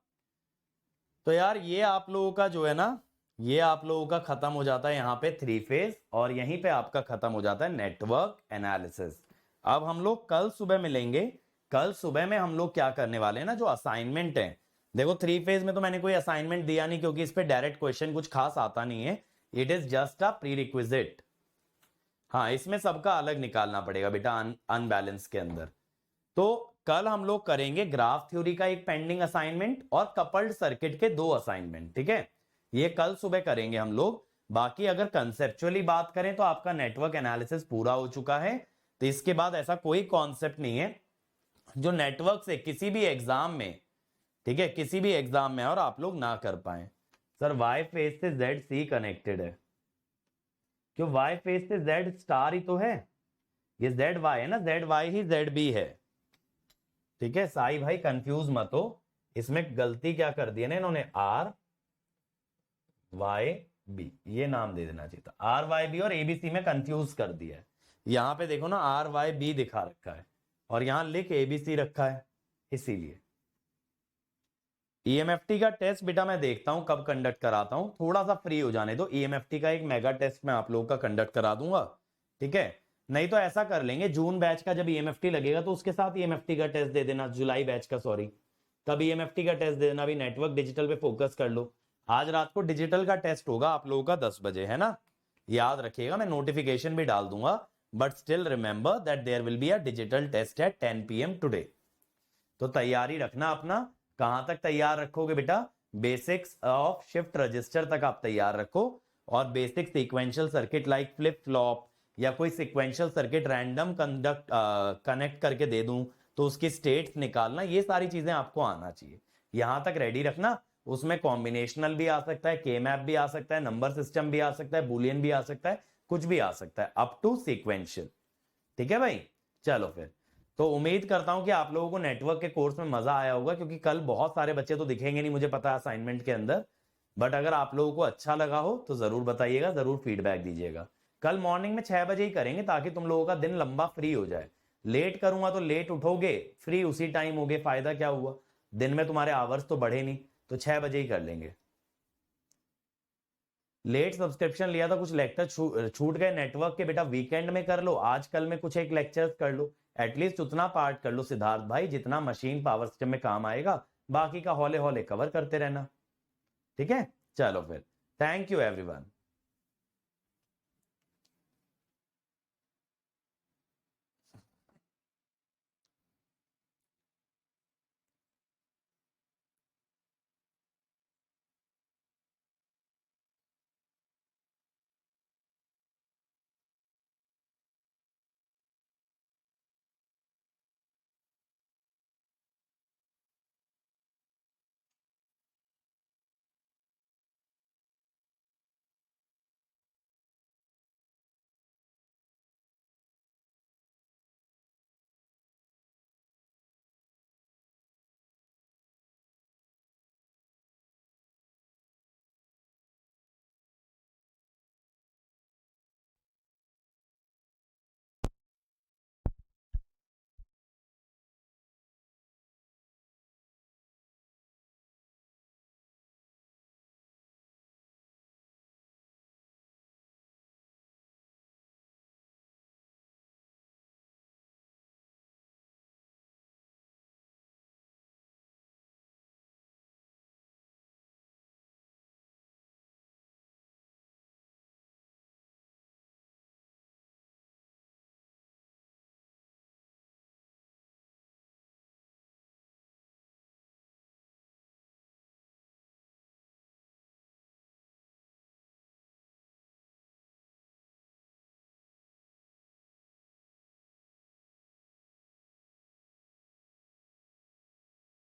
तो यार ये आप लोगों का जो है ना, ये आप लोगों का खत्म हो जाता है यहाँ पे 3 फेज, और यहीं पे आपका खत्म हो जाता है नेटवर्क एनालिसिस। अब हम लोग कल सुबह मिलेंगे। कल सुबह में हम लोग क्या करने वाले हैं ना, जो असाइनमेंट है, देखो 3 फेज में तो मैंने कोई असाइनमेंट दिया नहीं, क्योंकि इस पे डायरेक्ट क्वेश्चन कुछ खास आता नहीं है। It is just a pre requisite. हाँ, इसमें सबका अलग निकालना पड़ेगा बेटा, अनबैलेंस के अंदर। तो कल हम लोग करेंगे ग्राफ थ्योरी का एक पेंडिंग असाइनमेंट और कपल्ड सर्किट के 2 असाइनमेंट। ठीक है, ये कल सुबह करेंगे हम लोग। बाकी अगर कंसेप्चुअली बात करें तो आपका नेटवर्क एनालिसिस पूरा हो चुका है। तो इसके बाद ऐसा कोई कॉन्सेप्ट नहीं है जो नेटवर्क से किसी भी एग्जाम में, ठीक है, किसी भी एग्जाम में और आप लोग ना कर पाए। सर वाई फेज से जेड सी कनेक्टेड है, क्यों? वाई फेज से जेड स्टार ही तो है, ये जेड वाई है ना, जेड वाई ही जेड बी है। ठीक है साई भाई, कंफ्यूज मत हो, इसमें गलती क्या कर दी है ना इन्होंने, आर वाई बी ये नाम दे देना चाहिए था। आर वाई बी और एबीसी में कंफ्यूज कर दिया है। यहां पे देखो ना, आर वाई बी दिखा रखा है और यहां लिख एबीसी रखा है, इसीलिए। ईएमएफटी का टेस्ट बेटा मैं देखता हूं कब कंडक्ट कराता हूं, थोड़ा सा फ्री हो जाने दो। ईएमएफटी का एक मेगा टेस्ट मैं आप लोगों का कंडक्ट करा दूंगा। ठीक है, नहीं तो ऐसा कर लेंगे, जून बैच का जब ईएमएफटी लगेगा तो उसके साथ ईएमएफटी का टेस्ट दे देना, जुलाई बैच का, सॉरी, तब ईएमएफटी का टेस्ट दे देना। अभी नेटवर्क डिजिटल पे फोकस कर लो। आज रात को डिजिटल का टेस्ट होगा आप लोगों का 10 बजे, है ना? याद रखिएगा, मैं नोटिफिकेशन भी डाल दूंगा, but still remember that there will be a digital test at 10 PM today. तो तैयारी रखना अपना। कहां तक तैयार रखोगे बेटा? बेसिक्स ऑफ शिफ्ट रजिस्टर तक आप तैयार रखो, और basic sequential circuit like flip flop, या कोई सीक्वेंशियल सर्किट रैंडम कनेक्ट करके दे दूं तो उसकी स्टेट्स निकालना, ये सारी चीजें आपको आना चाहिए। यहां तक रेडी रखना। उसमें कॉम्बिनेशनल भी आ सकता है, के मैप भी आ सकता है, नंबर सिस्टम भी आ सकता है, बुलियन भी आ सकता है, कुछ भी आ सकता है, अप टू सीक्वेंशियल। ठीक है भाई, चलो फिर। तो उम्मीद करता हूं कि आप लोगों को नेटवर्क के कोर्स में मजा आया होगा, क्योंकि कल बहुत सारे बच्चे तो दिखेंगे नहीं मुझे पता है असाइनमेंट के अंदर। बट अगर आप लोगों को अच्छा लगा हो तो जरूर बताइएगा, जरूर फीडबैक दीजिएगा। कल मॉर्निंग में 6 बजे ही करेंगे, ताकि तुम लोगों का दिन लंबा फ्री हो जाए। लेट करूंगा तो लेट उठोगे, फ्री उसी टाइम होगे, फायदा क्या हुआ? दिन में तुम्हारे आवर्स तो बढ़े नहीं, तो 6 बजे ही कर लेंगे। लेट सब्सक्रिप्शन लिया था, कुछ लेक्चर छूट गए नेटवर्क के, बेटा वीकेंड में कर लो, आज कल में कुछ एक लेक्चर्स कर लो, एटलीस्ट उतना पार्ट कर लो सिद्धार्थ भाई जितना मशीन पावर सिस्टम में काम आएगा, बाकी का हौले हौले कवर करते रहना। ठीक है, चलो फिर, थैंक यू एवरीवन।